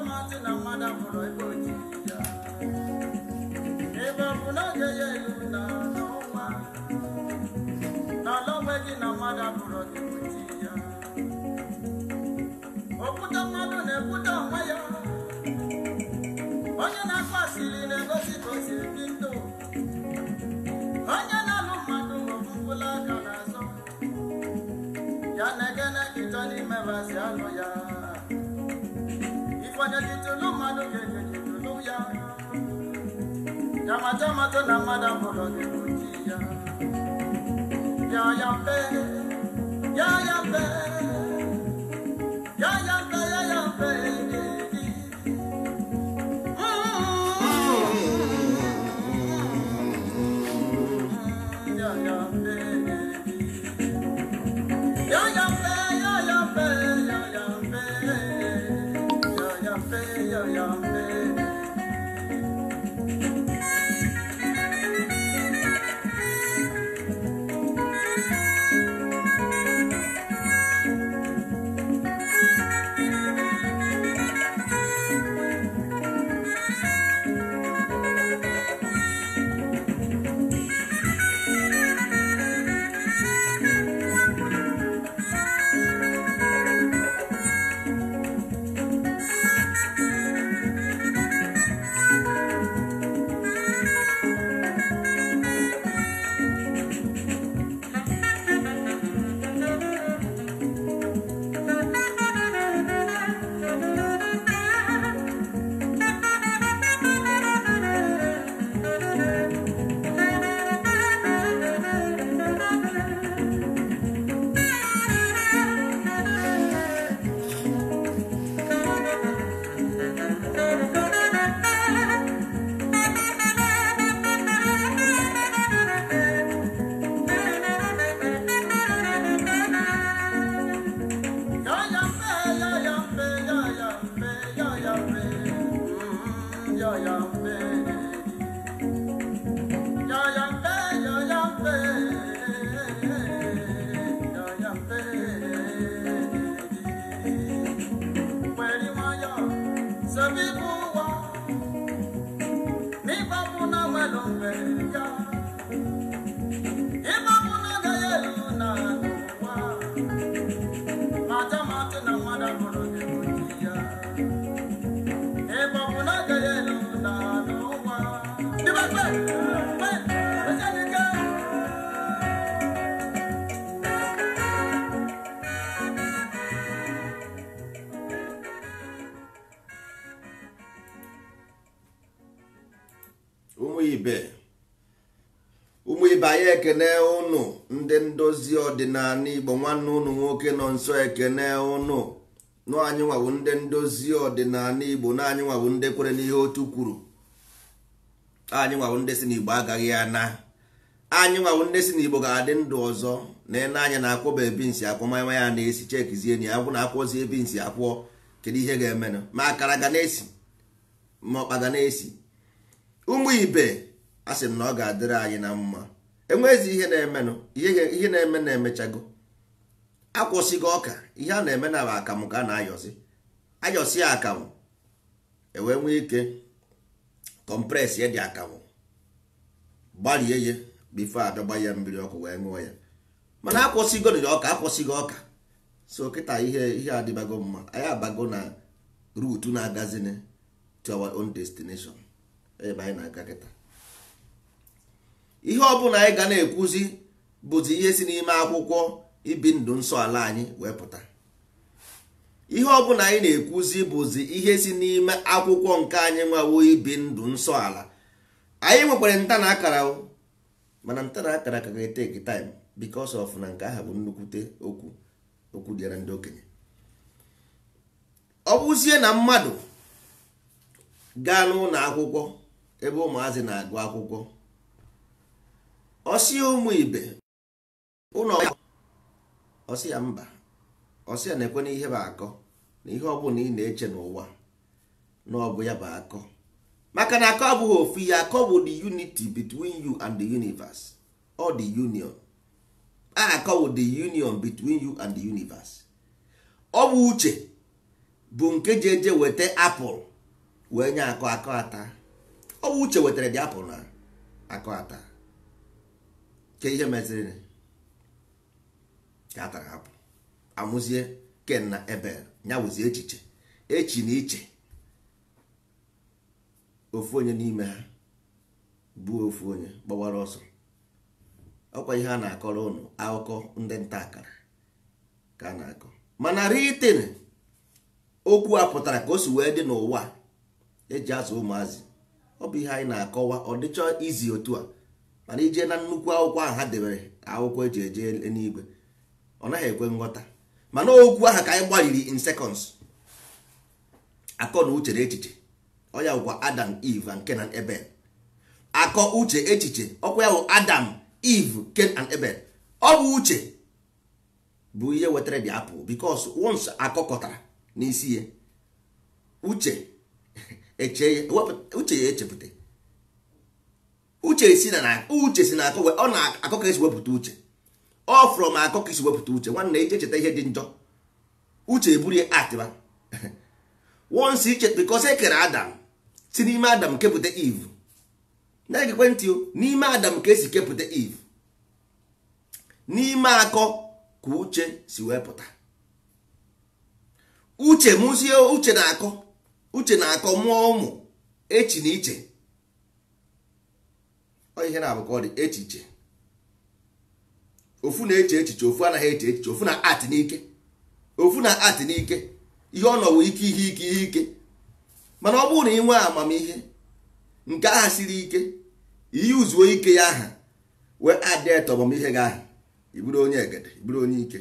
mati na mada bụrụ ebe oji ya ebe ọ bụ n'oge ya elu na n'ọnwa na alọgbe gị na mada bụrụ gị oji ya okwute mmadụ na-ekwute onwe ya onye na-akpa asịrị na-egosi ka o si ebi ndụ onye na-alụ mmadụ ọbụbụla aka n'azụ ya na-egene nkịta n'ime bazi alụ ya ifanye gịtụlụ mmadụ ga-ege gịtụlụ ya jamatomato na mmadụ bụrụ gị oji ya ya ya mbe ya ya mbe ya ya mbe ya ya mbe ụmụ ibe anyị ekene ụnụ ndị ndozi ọdịnala Igbo nwanne ụnụ nwoke nọ nso ekene ụnụ nụ anyị nwawu ndị ndozi ọdịnala Igbo na anyị nwawu ndị kwere n'ihe otu kwuru anyị nwawu ndị si n'Igbo agaghị ana anyị nwawu ndị si n'Igbo ga-adị ndụ ọzọ na ene anya na-akwọba ebinsi akwọ manya ya na-esi chekizie na ya bụ na akwọzi ebinsi akwọ kedu ihe ga-emenụ ma akara ga na-esi ma ọkpa ga na-esi ụmụ ibe a sị m na ọ ga-adịrị anyị na mma enwezi ihe na-emenụ ihe na-eme na-emechago akwụsịgo ọka ihe a na-eme na akamụ ka a na-ayọsi akamụ ewee nwee ike kọmpres ya dị akamụ gbalie ya bifo abịa gba ya mmiri ọkụ wee ṅụọ ya mana akwụsịgo dị ọka akwụsịgo ọka so kịta ihe adịbago mma anyị abago na ruutu na-agazini to our own destination ebe anyị na-aga kịta ihe ọbụla anyị ga na-ekwuzi bụzi ihe si n'ime akwụkwọ ibi ndụ nsọ ala anyị wee pụta ihe ọbụla anyị na-ekwuzi bụzi ihe si n'ime akwụkwọ nke anyị nwawo ibi ndụ nsọ ala anyị nwekwara nta na akara mana nta na akara ka ga-eteki time because of na nke ahụ bụ nnukwute okwu dịara ndị okenye ọ bụzie na mmadụ gaa n'ụlọ akwụkwọ ebe ụmụazị na-agụ akwụkwọ ọsị ụmụ ibe ụlọ ọsị ya mba ọsị ya na-ekwe n'ihe bụ akọ na ihe ọbụla ị na-eche n'ụwa na ọ bụ ya bụ akọ maka na akọ abụghị ofu ihe akọ bụ the unity between you and the universe or the union akọ bụ the union between you and the universe ọ bụ uche bụ nke ji eje weta apụl wee nye akọ ata. Ọ uche wetara dị apụl na akọ ata. Ke ihe meziri ka atara apụl amụzie Ken na Ebel nya wụzie echiche echi na iche. Ofu onye n'ime ha bụ ofu onye gbawara ọsọ. Ọkwa ihe a na-akọrọ ụnụ akụkọ ndị nta akara ka a na-akọ, mana written okwu a pụtara ka o si wee dị n'ụwa eji azụ ụmụazị. Ọ bụ ihe anyị na-akọwa, ọ dịchọ izi otu a, mana ije na nnukwu akwụkwọ ahụ ha debere akwụkwọ eji eje n'igwe ọ naghị ekwe nghọta. Mana okwu ahụ ka anyị gbaliri in seconds. Akọ na uche na echiche ọ ya bụkwa Adam, Eve and Cain and Abel. Akọ uche echiche ọkwa ya bụ Adam, Eve, Cain and Abel. Ọ bụ uche bụ ihe wetara dị apụl because once akọkọtara n'isi ya uche uche ya echepụta. Uche si na akọ ọ na-akọ ka esi wepụta uche. Ọ from akọ ka esi wepụta uche. Nwanne ije cheta ihe dị njọ uche eburu ya atịba once iche because e kere Adam si n'ime Adam kepụta Eve. Na-egekwe ntị o, n'ime Adam ka esi kepụta Eve. N'ime akọ ka uche si wepụta. Uche mụzie uche na-akọ mụọ ụmụ echi na iche. Ọ ihe na-abụ ka ọ dị echiche. Ofu na-eche echiche, ofu anaghị eche echiche, ofu na art n'ike. Ofu na art n'ike. Ihe ọ nọwụ ihe ike. Mana ọ bụrụ na ị nwee amamihe nke aha siri ike, ihe uzuo ike ya aha wee adịet ọmamihe gị aha, iburu onye egede, iburu onye ike.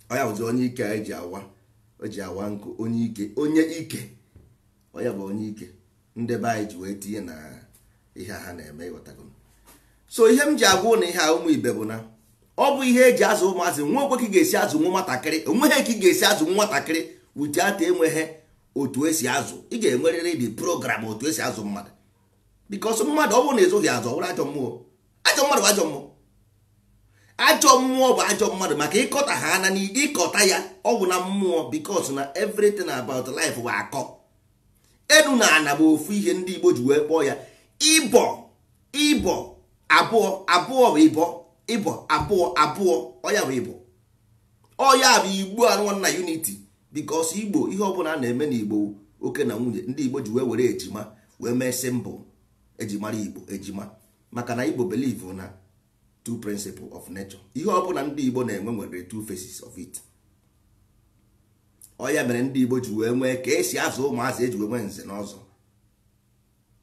Ọ ya bụzi onye ike eji awa nkụ, onye ike ọ ya bụ onye ike. Ndị be anyị ji wee tinye na ihe ha na-eme ịghọtago. So ihe m ji agwụ na ihe a ụmụ ibe bụ na ọ bụ ihe eji azụ ụmụazị. Nwa okwe ka ị ga-esi azụ nwa nwatakịrị, onweghị ka ị ga-esi azụ nwatakịrị wuti ata enweghị otu esi azụ. Ị ga-enwerịrị dị program otu esi azụ mmadụ, because mmadụ ọ bụrụ na ezoghị azụ ọ bụrụ ajọ mmụọ. Ajọ mmadụ bụ ajọ mmụọ. Ajọ mmụọ bụ ajọ mmadụ maka ịkọta ha na ịkọta ya ọ bụ na mmụọ, because na everything about life bụ akọ. Enu na ana bụ ofu ihe ndị Igbo ji wee kpọọ ya Igbo abụọ bụ Igbo abụọ ọ ya bụ Igbo. Ọ ya bụ Igbo anụ na unity, because Igbo ihe ọbụla na-eme n'Igbo oke na nwunye ndị Igbo ji wee were ejima wee mee symbol eji mara Igbo ejima, maka na Igbo believe na two principles of nature. Ihe ọbụla ndị Igbo na-enwe nwere two faces of it. Ọ ya mere ndị Igbo ji wee nwee ka esi azụ ụmụazị eji wee nwee nze na ọzọ.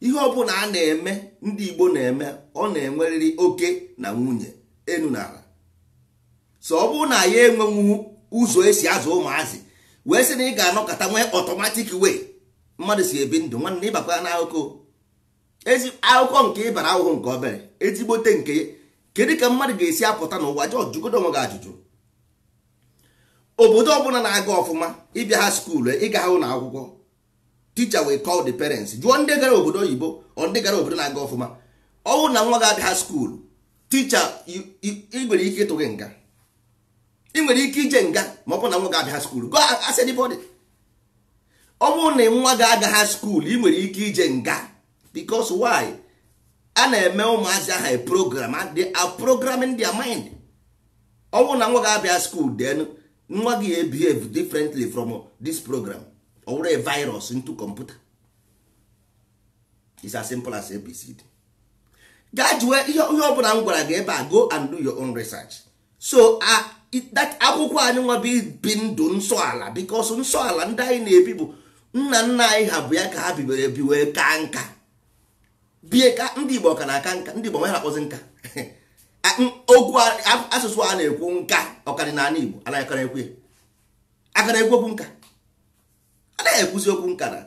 Ihe ọbụla a na-eme ndị Igbo na-eme ọ na-enwerịrị oke na nwunye, enu na ala. So ọ bụrụ na ya enwenwu ụzọ esi azụ ụmụazị wee sị na ị ga-anọkọta nwee automatic way mmadụ si ebi ndụ. Nwanne ịbakwa na akụkọ akụkọ nke ịbara ahụhụ nke obere ezigbote nke ya. Kedu ka mmadụ ga-esi apụta n'ụwa jụgodo onwe gị ajụjụ. Obodo ọbụla na-aga ọfụma ịbịa ha skuulu ịga ha ụlọ akwụkwọ, teacher will call the parents. Jụọ ndị gara obodo oyibo ọ ndị gara obodo na-aga ọfụma, ọwụ na nwa ga-abịa ha skuulu, teacher ị nwere ike ịtụ gị nga, ị nwere ike ije nga ma ọ bụ na nwa ga-abịa ha skuulu. Go ask anybody. Ọ bụrụ na nwa ga-aga ha skuulu ị nwere ike ije nga, because why? A na-eme ụmụazị aha a program, they are programming their mind. Ọ bụrụ na nwa ga-abịa skuulu, then nwa gị behave differently from this program. Or a virus into computer. It's as simple as ABCD. Gajwe ihe ọbụla m gwara gị ebe a, go and do your own research. So that akwụkwọ anyị nwa bi ndụ nsọ ala, because nsọ ala ndị anyị na-ebi bụ nna nna anyị ha bụ ya ka ha bibere ebi wee ka nka bie ka ndị Igbo ka na-aka nka. Ndị Igbo ma ha akpọzi nka okwu asụsụ a na-ekwu nka ọkadịnala Igbo anaghị akara ekwu nka, anaghị ekwuzi okwu nka na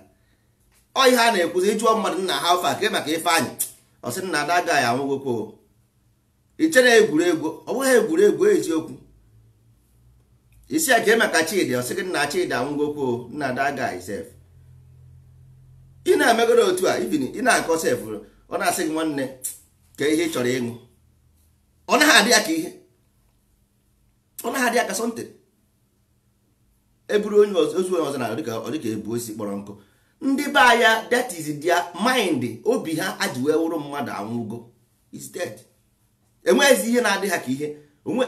ọ ihe a na-ekwuzi. Ịjụọ mmadụ nna ha ofe aka maka ife anyị ọ sị nna ada agaghị anwụgokwo. Ichere egwuregwu ọ bụghị egwuregwu eziokwu. Isi aka maka Chidi ọ sị gị nna Chidi anwụgokwo, nna ada agaghị sef. Ị na-emegoro otu a ibini ị na-akọ sef, ọ na-asị gị nwanne ka ihe ị chọrọ ịṅụ, ọ naghị adị ya ka ihe, ọ naghị adị ya ka sọnte. eburu onye ọzọ na ọ dịka ebu osi kpọrọ nkụ. Ndị be anya, that is their mind, obi ha aji wee wụrụ mmadụ anwụgo is dead. Enweghịzi ihe na-adị ha ka ihe.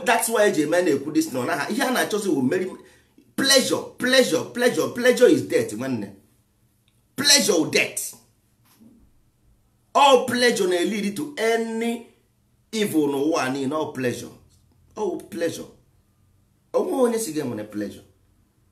That's why eji eme na-ekwu dis na ha ihe a na-achọzi wụ meri pleasure is death nwanne. Pleasure death. All pleasure na lead to any evil n'ụwa niile. All pleasure. Onwe onye si ga-enwere pleasure,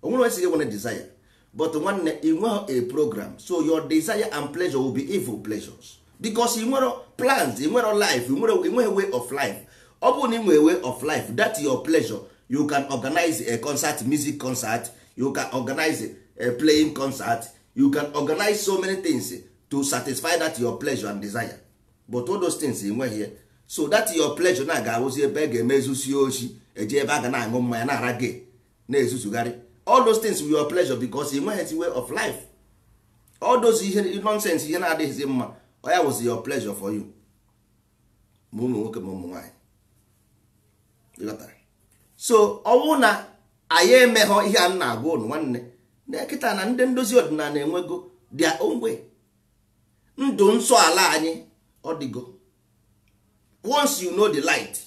onwe onye si ga-enwere desire, but nwanne ị nweghị a program, so your desire and pleasure will be evil pleasures because ị nwere plans, ị nwere life, ị nwere way of life. Ọ bụrụ na ị nwere way of life, that your pleasure, you can organize a concert, music concert, you can organize a playing concert, you can organize so many things to satisfy that your pleasure and desire, but all those things ị nweghị here. So that your pleasure na ga-awụzi ebe ga-emezusi ochi, eje ebe a ga na-aṅụ mmanya na-ara gị na-ezuzugharị. All those things were your pleasure because ị nweghị way of life. All those ihe nonsense, ihe na-adịghịzi mma, ya was your pleasure for you. Ma ụmụ nwoke ma ụmụ nwaanyị. So ọwụ na anyị emeghọ ihe a na-agwa ụnụ nwanne, na kịta na ndị ndozi ọdịnala enwego their own way. Ndụ nsọ ala anyị ọ dịgo. Once you know the light,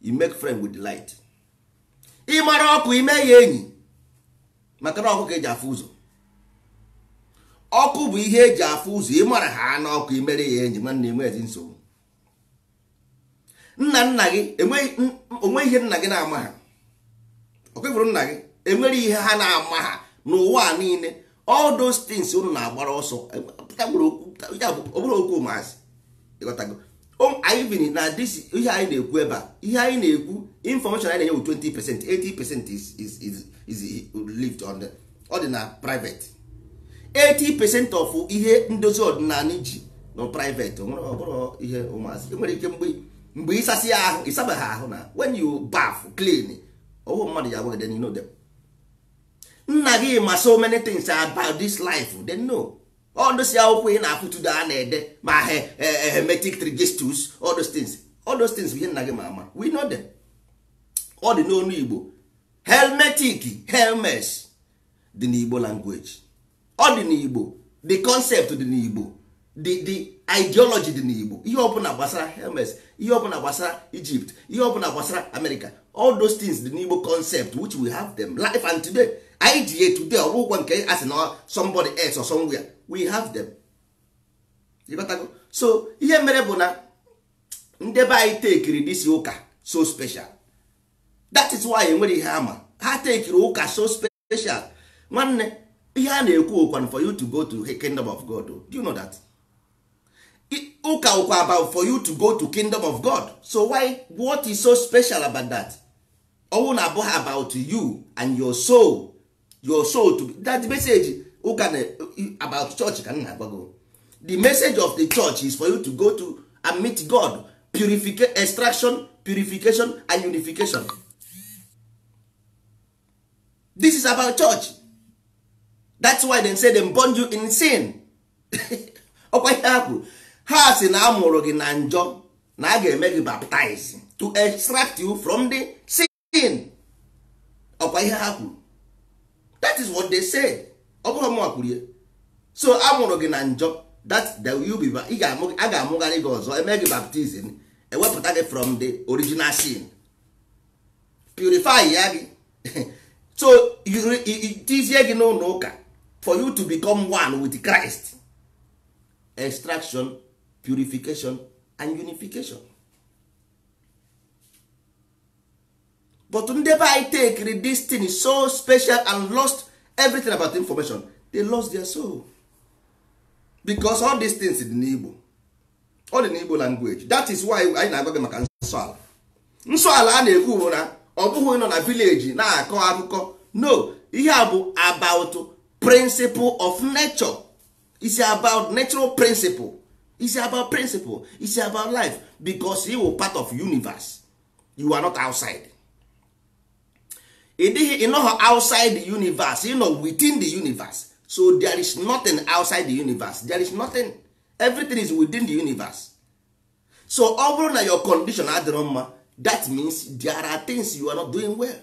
you make friend with the light. Ị mara ọkụ ime ya enyi, maka na ọkụ ka eji afụ ụzọ. Ọkụ bụ ihe eji afụ ụzọ. Ị mara ha na ọkụ imere ya enyi, nwanne enweghị nsogbu. Nna gị onwe ihe nna gị na-ama ha. Ọkwefuru nna gị enwere ihe ha na-ama ha n'ụwa niile. All those things unu na-agbara ọsọ ọ bụrụ okwu ụmụazị. Ịghọtago? Anyị bini na this ihe anyị na-ekwu ebe a, ihe anyị na-ekwu information anyị na-enye 20%, 80% is lived on the ordinary private. 80% of ihe ndozi ọdịnala ji no private. Ọ bụrụ ihe ụmụazị. Enwere ike mgbe ịsasị ahụ ịsabaghị ahụ na when you bath clean ọwụ mmadụ ya agwaghị then you know them. Nna gị ma so many things about this life, they know. All those akwụkwọ ị na-apụtụdo a na-ede ma hermetic tristus, all those things ihe nna gị ma ama, we know them. Ọ dị n'onu Igbo. Hermetic, Hermes dị n'Igbo language. Ọ dị n'Igbo. The concept dị n'Igbo. The ideology dị n'Igbo. Ihe ọbụla gbasara Hermes, ihe ọbụla gbasara Egypt, ihe ọbụla gbasara America, all those things dị n'Igbo concept which we have them life and today. IGA today ọ bụkwa nke as na somebody else or somewhere, we have them. You got to go. So ihe mere bụ na ndị be anyị tekiri this ụka so special. That is why enwere ihe ama ha tekiri ụka so special. Nwanne ihe a na-ekwu okwan for you to go to the kingdom of God. Do you know that? Ụka ụkwa about for you to go to kingdom of God. So why, what is so special about that? Ọwụ na abụghị about you and your soul to be that message. Ụka na about church ka nna agbago. The message of the church is for you to go to and meet God. Purification, extraction, purification and unification. This is about church. That's why they say them bond you in sin. Ọkwa ihe ha kwuru, ha sị na amụrụ gị na njọ na a ga-eme gị baptize to extract you from the sin. Ọkwa ihe ha kwuru. That is what they said. Ọ bụrụ mụ akwuru ya. So amụrụ gị na njọ, that there will be a ga-amụgharị gị ọzọ, eme gị baptism, ewepụta gị from the original sin, purify ya gị. So tizie gị n'ụlọ ụka for you to become one with Christ. Extraction, purification and unification. But ndị be anyị take this thing is so special and lost everything about information. They lost their soul because all these things in Igbo, all in Igbo language. That is why anyị na-agwa gị maka nsọ ala. Nsọ ala a na-ekwu bụ na ọ bụghị nọ na village na-akọ akụkọ. No, ihe a bụ about principle of nature. It's about natural principle. It's about principle. It's about life because you are part of universe. You are not outside. You know outside the universe, you know within the universe. So there is nothing outside the universe. There is nothing. Everything is within the universe. So overall na your condition adịrọ mma, that means there are things you are not doing well.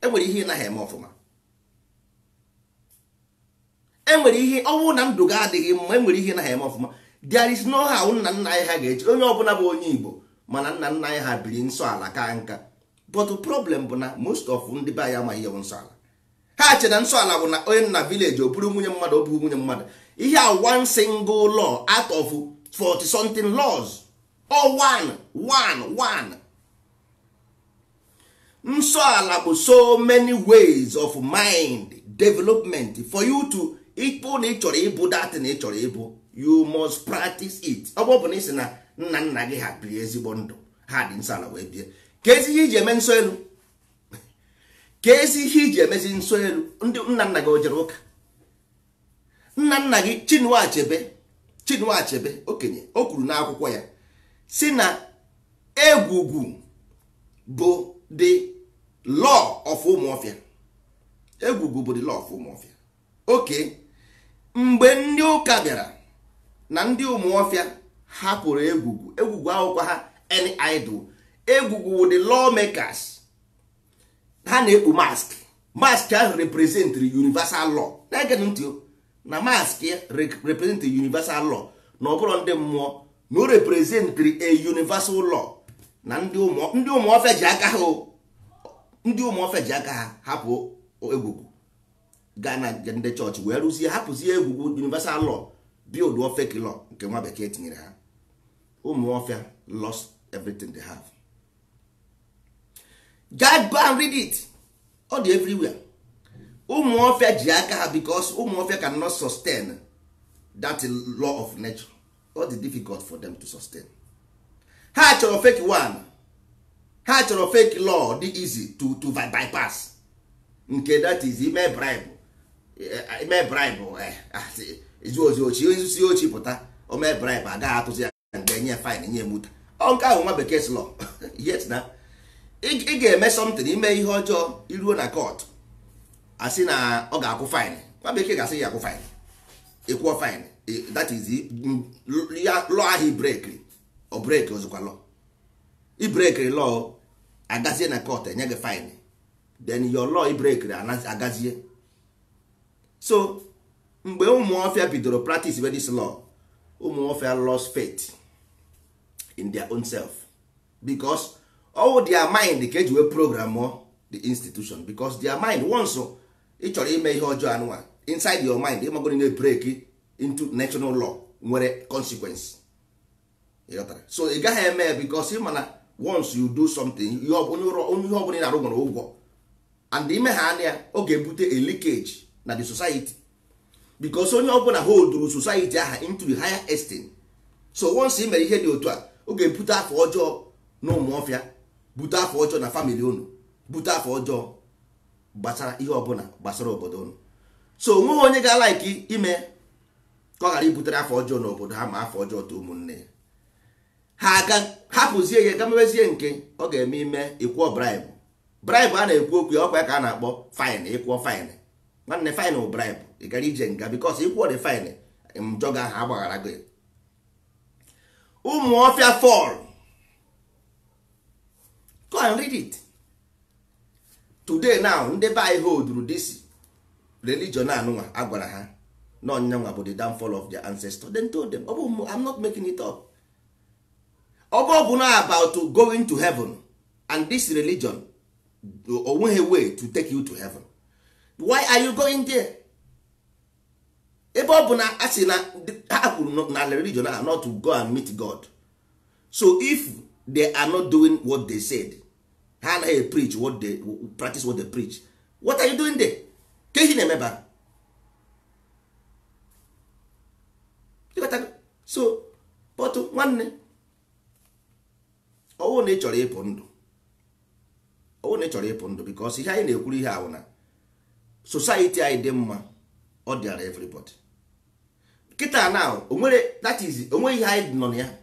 Enwere ihe na eme ọfụma. enwere ihe ọnwụ na ndụ ga-adịghị mma, enwere ihe na ha eme ọfụma. There is no how nna nna anyị ha ga-eji onye ọbụla bụ onye Igbo mana nna nna anyị ha biri nsọ ala ka nka. But problem bụ na most of ndị be anyị amaghị ihe bụ nsọ ala. Ha che na nsọ ala bụ na onye nna village o buru nwunye mmadụ, o buru nwunye mmadụ. Ihe a one single law out of 40 something laws, all one. Nsọ ala bụ so many ways of mind development for you to ịkpụ na ịchọrọ ịbụ dat na ịchọrọ ịbụ, you must practice it. Ọ bụ na isi na nna nna gị ha biri ezigbo ndụ, ha dị nsọ ala wee bie, ka ezi ihe iji eme nsọ elu, ka ezi ihe iji emezi nsọ elu. Ndị nna nna gị o jere ụka? Nna nna gị Chinua Achebe okenye o kwuru n'akwụkwọ ya si na egwugwu bụ the law of Ụmụọfịa. Egwugwu bụ the law of Ụmụọfịa. Okay, mgbe ndị ụka bịara na ndị Ụmụọfịa hapụrụ egwugwu akwụkwọ ha any idol. Egwugwu the lawmakers, ha na-ekpu mask ahụ represent universal law. Na-ege ntị na mask represent universal law, na ọ bụrụ ndị mmụọ na o represent a universal law. Na ndị Ụmụọfịa ji aka ha, ndị Ụmụọfịa ji aka ha hapụ egwugwu gaa na ndị chọọchị wee rụzie hapụzie egwugwu universal law, build fake law nke nwa bekee tinyere ha. Ụmụọfịa lost everything they have. Go and read it. All the everywhere. Ụmụọfịa ji aka ha because Ụmụọfịa cannot sustain that law of nature. All the difficult for them to sustain. Ha chọrọ fake one. Ha chọrọ fake law dị easy to bypass. Nke that is ime bribe. Izu ochi pụta o mee bribe agaghị atụzi ya nga enye fine nye muta. Ọ nke ahụ nwa bekee law. Yet na ị ga-eme something ime ihe ọjọọ iruo na court asị na ọ ga-akwụ fine. Nwa bekee ga-asị ya akwụ fine, ịkwụọ fine. That is law ahụ break ozukwa law. I break law agazie na court enye gị fine, then your law i break agazie. So mgbe Ụmụọfịa bidoro practice with this law, Ụmụọfịa lost faith in their own self because all their mind ka eji wee program the institution, because their mind once ị chọrọ ime ihe ọjọọ anụnwa inside your mind ịmagoro na break into national law nwere consequence. So ị gaghị eme because ịma once you do something onye ọbụla ị na-arụ nwere ụgwọ, and ime ha anya ọ ga-ebute a leakage na the society because onye ọbụla holduru society aha into the higher extent. So once ị mere ihe dị otu a ọ ga-ebute afọ ọjọọ na Ụmụọfịa, bute afọ ọjọọ na family unu, bute afọ ọjọọ gbasara ihe ọbụla gbasara obodo unu. So onweghị onye ga-like ime ka ọ ghara ibutere afọ ọjọọ n'obodo ha ma afọ ọjọọ to ụmụnne ya. Ha ga hapụzie ya gamebezie nke ọ ga-eme ime ịkwụọ bribe a na-ekwu okwu ya ọkwa ya ka a na-akpọ fine. Ịkwụọ fine nwanne, fine bụ bribe. Ị gara ije nga because ịkwụọ the fine njọ ga ha agbaghara gị. Ụmụọfịa fall. Go and read it. Today now ndị be anyị holduru this religion anụnwa agwara ha na ọnyanwa bụ the downfall of their ancestors. Then told them, I'm not making it up. Ọ bụ na about going to heaven, and this religion onweghị way to take you to heaven. Why are you going there? Ebe ọ bụ na asị na ha kwuru na religion are not to go and meet God. So if they are not doing what they said, ha anaghị preach what they practice what they preach, what are you doing there? Ka ihe na-emeba. So but nwanne ọwụ na ị chọrọ ịpụ ndụ, ọwụ na ị chọrọ ịpụ ndụ because ihe anyị na-ekwuru ihe ahụ na society anyị dị mma, ọ dịara everybody. Kịta now onwe ihe anyị nọ na ya,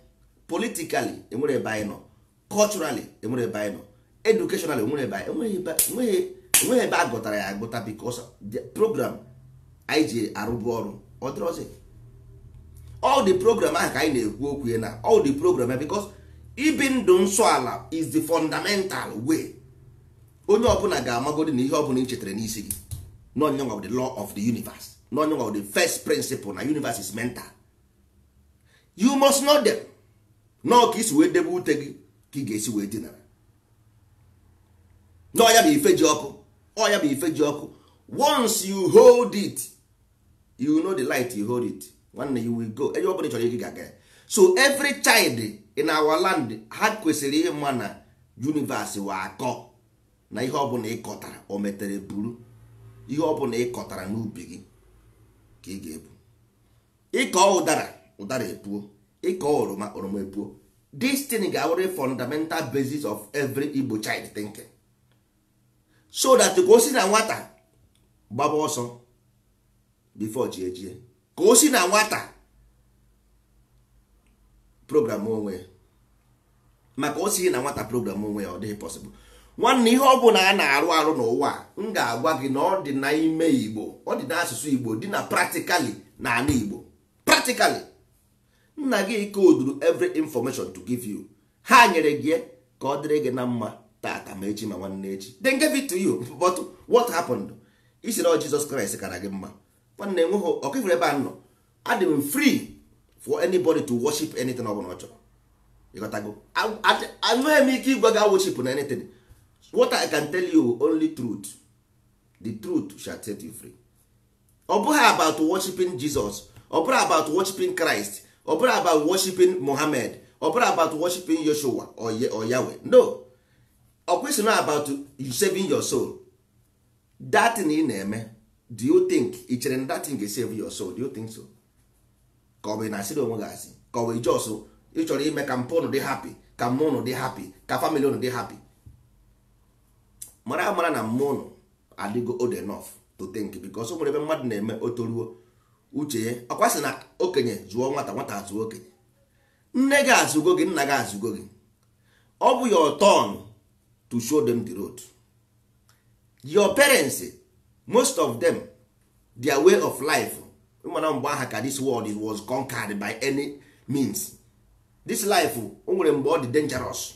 politically enwere ebe anyị nọ, culturally enwere ebe anyị nọ, educationally enwere ebe anyị enweghị ebe a gụtara ya agụta because the program anyị ji arụbụ ọrụ ọ dịrọzi. All the program ahụ ka anyị na-ekwu okwu ya na all the program because ibi ndụ nsọ ala is the fundamental way onye ọbụla ga-amagodi na ihe ọbụla ị chetara n'isi gị no nyanwa of the law of the universe, no nyanwa of the first principle na universe is mental. You must know them. No ka isi wee debe ute gị ka ị ga-esi wee dinara. No ya bụ ife ji ọkụ. Ọ ya bụ ife ji ọkụ. Once you hold it, you know the light, you hold it. One day you will go. Everybody chọrọ ị ga-aga. So every child in our land ha kwesịrị ịma na universe wa akọ na ihe ọbụla ị kọtara o metere buru. Ihe ọbụla ị kọtara n'ubi gị ka ị ga-ebu. Ịkọ ụdara epuo. Ịkọ oroma epuo. This thing ga-awere fundamental basis of every Igbo child thinking. So that ka o si na nwata gbaba ọsọ before chi ejie. Ka o si na nwata program onwe. Maka o si na nwata program onwe ọ dịghị possible. Nwanne ihe ọ bụla a na-arụ n'ụwa m ga-agwa gị na ọ dị na ime Igbo, ọ dị na asụsụ Igbo, dị na practically na ana Igbo. Practically. Nna gị koduru every information to give you. Ha nyere gị ka ọ dịrị gị na mma tata ma echi ma nwanne echi. Then give it to you. But what happened? Isi na Jesus Christ kara gị mma. Nwanne nweghị ọkịfere ebe a nọ. Adị m free for anybody to worship anything ọ bụla ọ chọrọ. Ịghọtago? Anụghị m ike ịgwa gị worship na anything. What I can tell you, only truth. The truth shall set you free. Ọ bụghị about worshiping Jesus. Ọ bụghị about worshiping Christ. Ọ bụghị about worshiping Muhammad. Ọ bụghị about worshiping Yeshua or Yahweh. No. Ọ kwesịrị na about you saving your soul. That thing ị na-eme, do you think ị chere na that thing ga-save your soul? Do you think so? Ka ọ bụ na-asịrị onwe gị asị? Ka ọ bụ ijọs ị chọrọ ime ka mpụ ụnụ dị happy, ka mmụọ ụnụ dị happy, ka family ụnụ dị happy? Mara na mmụọ ụnụ adịgo old enough to think, because o nwere ebe mmadụ na-eme otoruo uche ya. Ọkwa sị na okenye zụọ nwata, nwata azụọ okenye. Nne gị azụgo gị, nna gị azụgo gị. Ọ bụ your turn to show them the road. Your parents, most of them, their way of life, mana mgbe aha ka this world was conquered by any means. This life o nwere mgbe ọ dị dangerous.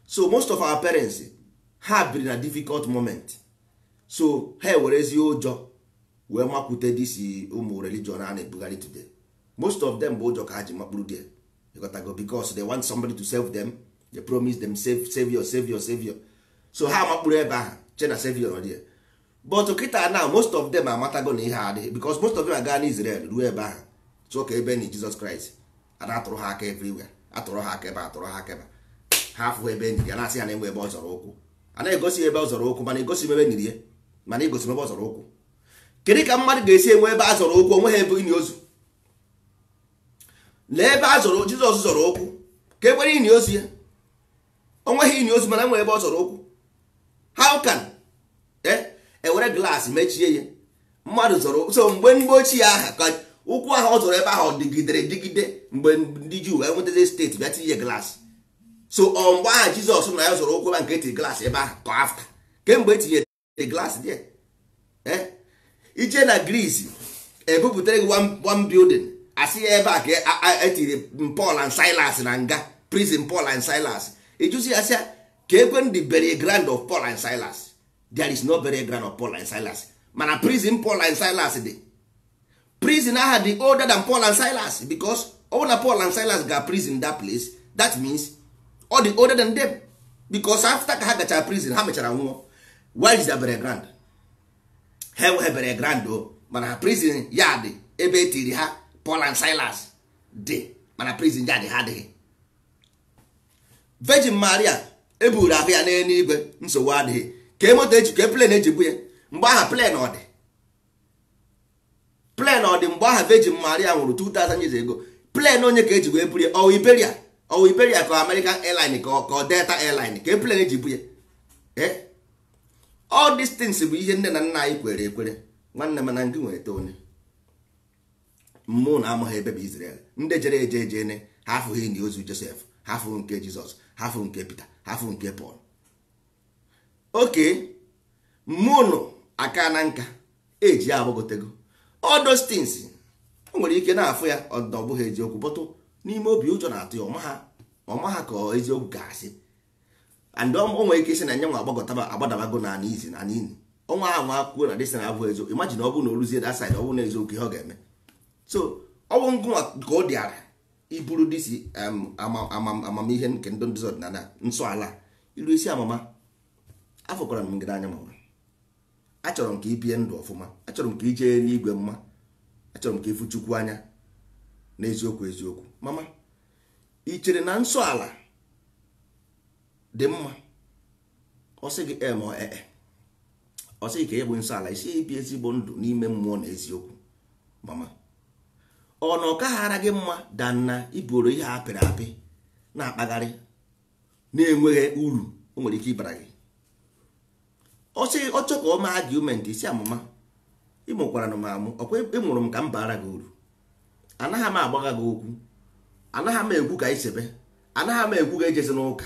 So most of our parents ha biri na difficult moment. So ha werezi ụjọ wee makwute this ụmụ religion a na-ebugharị today. Most of them bụ ụjọ ka ha ji makpụrụ there. You got to go because they want somebody to save them. They promise them savior. So ha makpụrụ ebe ahụ chena savior ọ dị. But kịta now most of them amatago na ihe adịghị, because most of them aga n'Israel ruo ebe ahụ. So ka ebe ni Jesus Christ a na-atụrụ ha aka everywhere. Atụrụ ha aka ebe, atụrụ ha aka ebe. Ha afụ ebe enyi ya na-asị ya na enwe ebe ọ zọrọ ụkwụ. A na-egosi ebe ọ zọrọ ụkwụ, mana egosi ebe enyi ya, mana egosi ebe ọ zọrọ ụkwụ. Kedu ka mmadụ ga-esi enwe ebe a zọrọ ụkwụ onwe ha ebe ini ozu? Lee ebe a zọrọ Jizọs zọrọ ụkwụ ka ekwere ini ozu ya. Onweghị ini ozu mana nwere ebe ọ zọrọ ụkwụ. How can ewere glaasị mechie ya? Mmadụ zọrọ, so mgbe ochie aha ka ụkwụ ahụ ọ zọrọ ebe ahụ dịgide mgbe ndị Juu enwetazi steeti bịa tinye glaasị. So mgbe aha Jizọs na ya zọrọ ụkwụ ebe nke eti glaasị ebe ahụ ka afta kemgbe etinye glaasị dị ije na Greece ebupụtara gị one building asị ya ebe a ka etiri Paul and Silas na nga prison. Paul and Silas ejuzi ya sị ka ekwe ndị burial ground of Paul and Silas. There is no burial ground of Paul and Silas. Mana prison Paul and Silas dị. Prison aha dị older than Paul and Silas, because all na Paul and Silas got prison in that place, that means all the older than them, because after ka ha gachara prison ha mechara nwụọ. Where is the burial ground? Ha wee burial ground o, mana prison ya dị ebe etiri ha Paul and Silas dị, mana prison ya dị ha dị. Virgin Maria eburu ahụ ya n'eluigwe, nsogbu adịghị. Ka emoto eji ka plane ejibu ya mgbe aha plane ọ dị. Plane ọ dị mgbe aha Virgin Maria nwụrụ 2000 years ago. Plane onye ka eji wee buru ya? Ọ Iberia ka American Airline ka Delta Airline ka plane ejibu ya? All these things bụ ihe nne na nna anyị kwere ekwere. Nwanne m na ndị nwere tone mmụọ na amaghị ebe bụ Israel. Ndị jere eje ha afụghị ndị ozu Joseph, ha afụghị nke Jizọs, ha afụghị nke Peter, ha afụghị nke Paul. Okay, mmụọ aka na nka eji agbagotego all those things. O nwere ike na-afụ ya ọ bụghị eziokwu, bụtụ n'ime obi ụjọ na-atụ ya ọma ha ka eziokwu ga-asị. And o nwere ike isi na nye nwa agbadabago na izi na nini. ọnwa ahụ nwa akwụkwọ na dịsị na abụ eziokwu. Imagine ọ bụrụ na o ruzie that side, ọ bụrụ na eziokwu ihe ọ ga-eme. So ọ bụ ngụnwa ka ọ dịara iburu disi amamihe nke ndị ndozi ọdịnala nsọ ala iru isi amama. Afọkwara m ngịda anya mama, achọrọ m ka ibie ndụ ọfụma, achọrọ m ka ijee n'igwe mma, achọrọ m ka ifu Chukwu anya n'eziokwu eziokwu. Mama, ị chere na nsọ ala dị mma? Ọ sị gị ma ọ sị ka ịbụ nsọ ala isi ibi ezigbo ndụ n'ime mmụọ na eziokwu. Mama, ọ na ọ kaghara gị mma dan na iburu ihe apịrị apị na-akpagharị na-enweghị uru o nwere ike ịbara gị? Ọ sị ọ chọ ka ọ maa argument isi amụma ịmụkwara na m amụ, ọkwa ịmụrụ m ka m bara gị uru, anaghị m agbaga gị okwu, anaghị m ekwu ka isebe, anaghị m ekwu ka ejezi n'ụka,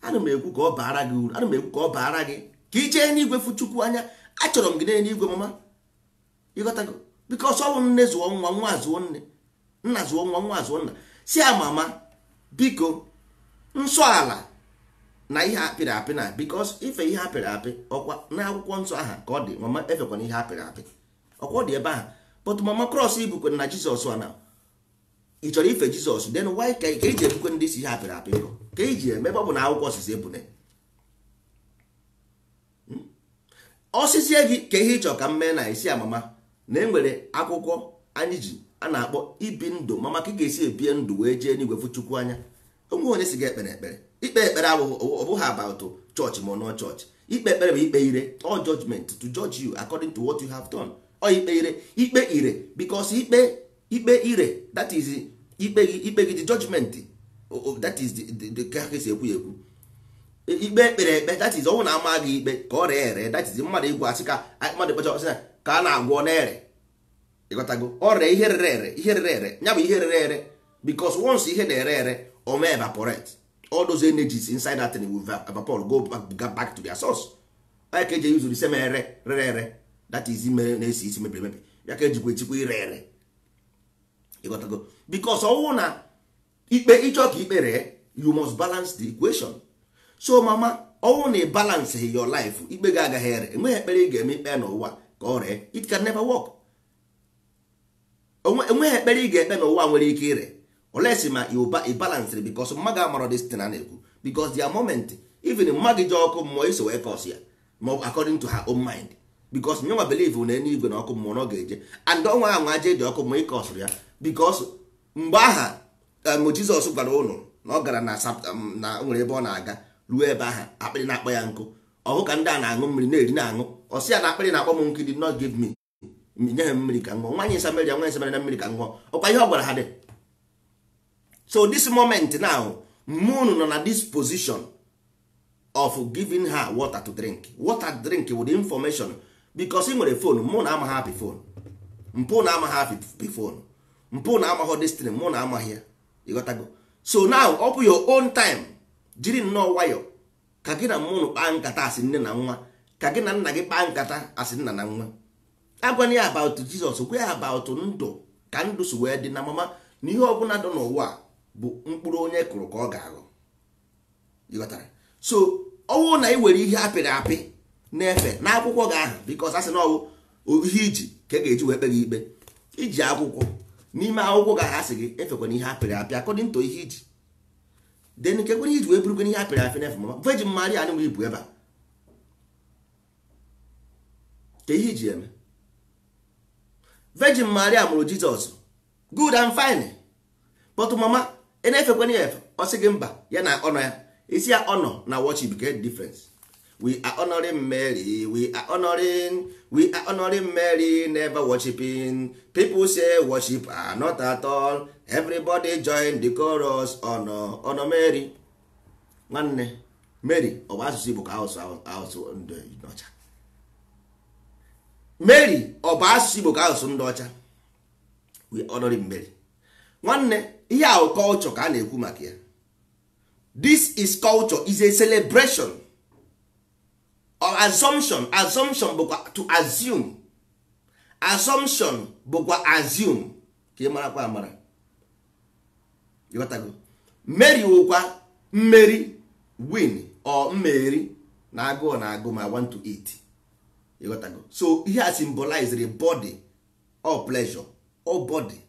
ana m ekwu ka ọ bara gị uru, ana m ekwu ka ọ bara gị ka i jee n'igwe fụ Chukwu anya. Achọrọ m gị n'eluigwe mama, ịghọtago? Because ọ bụ nne zụọ nwa, nwa zụọ nne, nna zụọ nwa, nwa zụọ nna. Si amama biko nsọ ala na ihe apịrị apị na, because ife ihe apịrị apị ọkwa na akwụkwọ nsọ aha ka ọ dị. Mama efekwana ihe apịrị apị, ọkwa ọ dị ebe ahụ. But mama cross ibukwe na Jizọs ana, ị chọrọ ife Jizọs, then why ka eji ebukwe ndị isi ihe apịrị apị nkọ ka eji eme? Ebe ọ bụ na akwụkwọ osisi ebune osisi gị ka ihe ịchọ ka m mee na isi amama na enwere akwụkwọ anyị ji a na-akpọ ibi ndụ. Mama ka ị ga-esi ebie ndụ wee jee n'igwe fụ Chukwu anya. Onwe onye si ga ekpere ekpere, ikpe ekpere ọ bụghị about chọọchị ma ọ chọọchị. Ikpe ekpere bụ ikpe ire, all judgment to judge you according to what you have done. Ọ ikpe ire, ikpe ire, because ikpe ire, that is ikpe gị the judgment, that is the ka esi ekwu ekwu. Ikpe ekpere ekpe, that is ọnwụ na ama gị ikpe ka ọ ree ere, that is mmadụ igwe asị ka mmadụ kpacha ọsị ka a na-agwọ n'ere. Ịghọtago? Ọ ree ihe rere ere, ihe rere ere, ya bụ ihe rere ere, because once ihe na-ere ere or may evaporate, all those energies inside that thing will evaporate, go back to their source. I can use the same rere, that is na-esi isi mebiri emebi, ya ka ejikwa echikwa ire ere. You got to go, because ọwụ na ikpe ịchọ ka ikpe ree, you must balance the equation. So mama, ọwụ na balance your life, ikpe ga agaghị ere. Enweghị ekpere ị ga-eme ikpe n'ụwa ka ọ ree, it can never work. Enweghị ekpere ị ga-ekpe n'ụwa nwere ike ire unless ma i balance, because mmadụ amara this thing a na-ekwu, because their moment even mmadụ ji ọkụ mmụọ iso wee cause ya, ma according to her own mind, because nyenwa believe na eluigwe na ọkụ mmụọ na ọ ga-eje, and ọnwa ahụ aje dị ọkụ mmụọ ịkọsụrụ ya, because mgbe aha Jizọs gwara ụnụ na ọ gara na nwere ebe ọ na-aga, ruo ebe aha akpịrị na-akpọ ya nkụ, ọhụ ka ndị a na-aṅụ mmiri na-eri na-aṅụ, ọ sị ya na akpịrị na-akpọ m nkụ, did not give me, nye ha mmiri ka ṅụọ. Nwaanyị Samaria, nwaanyị Samaria na mmiri ka ṅụọ, ọkwa ihe ọ gwara ha dị. So this moment now, moon nọ na this position of giving her water to drink. Water drink with information, because ị nwere phone, mụ na amaghị happy phone, mpụ na amaghị happy phone, mpụ na amaghị destiny, mụ na amaghị ya. Ịghọtago? So now ọ bụ your own time, jiri nnọọ nwayọ ka gị na mụnụ kpaa nkata asị nne na nwa, ka gị na nna gị kpaa nkata asị nna na nwa. Agwana ya about Jesus, gwa ya about ndụ, ka ndụ si wee dị na mama, na ihe ọbụla dị n'ụwa bụ mkpụrụ onye kụrụ ka ọ ga-aghọ. Ịghọtara? So ọwụ na ị were ihe apịrị apị na-efe n'akwụkwọ gị ahụ, because asị na ọwụ ihe iji ka e ga-eji wee kpe gị ikpe, iji akwụkwọ n'ime akwụkwọ gị asị gị efekwana ihe apịrị apị according to ihe iji, then nke kwere iji wee burukwana ihe apịrị apị na-efe. Mama Virgin Maria anyị nwere ibu ebe a ka ihe iji eme. Virgin Maria mụrụ Jizọs, good and fine, but mama ị na-efekwana ya efe, ọ sị gị mba, ya na ọnọ ya, isi ya ọnọ na worship get difference. We are honoring Mary, we are honoring Mary, never worshiping. People say worship are not at all. Everybody join the chorus, honor Mary. Nwanne Mary ọ bụ asụsụ Igbo ka asụsụ ndị ọcha? Mary ọ bụ asụsụ Igbo ka asụsụ ndị ọcha? We honoring Mary. Nwanne ihe ahụ culture ka a na-ekwu maka ya. This is culture, is a celebration or assumption. Assumption bụkwa to assume, assumption bụkwa assume ka ị marakwa amara. Ịghọtago? Mary wụkwa mmeri, win or mmeri na agụụ na agụ ma want to eat. You got to go. So he has symbolized the body, all pleasure, all body,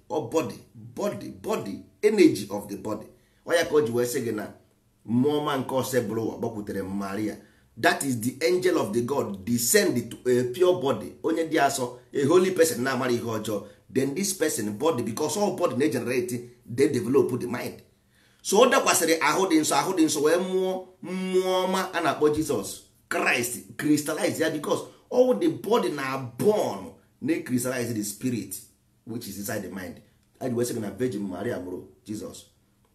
energy of the body. Oya ka o ji wee sị gị na mmụọ ma nke ose bụrụ ụwa gbakwutere Maria. That is the angel of the God descend to a pure body. Onye dị asọ, a holy person na-amara ihe ọjọọ. Then this person body, because all body na-generate, they develop the mind. So ọ dakwasịrị ahụ dị nsọ wee mmụọ ọma a na-akpọ Jesus Christ crystallize ya, because all the body na born na crystallize the spirit which is inside the mind. Anyị wee sị na Virgin Maria mụrụ Jesus.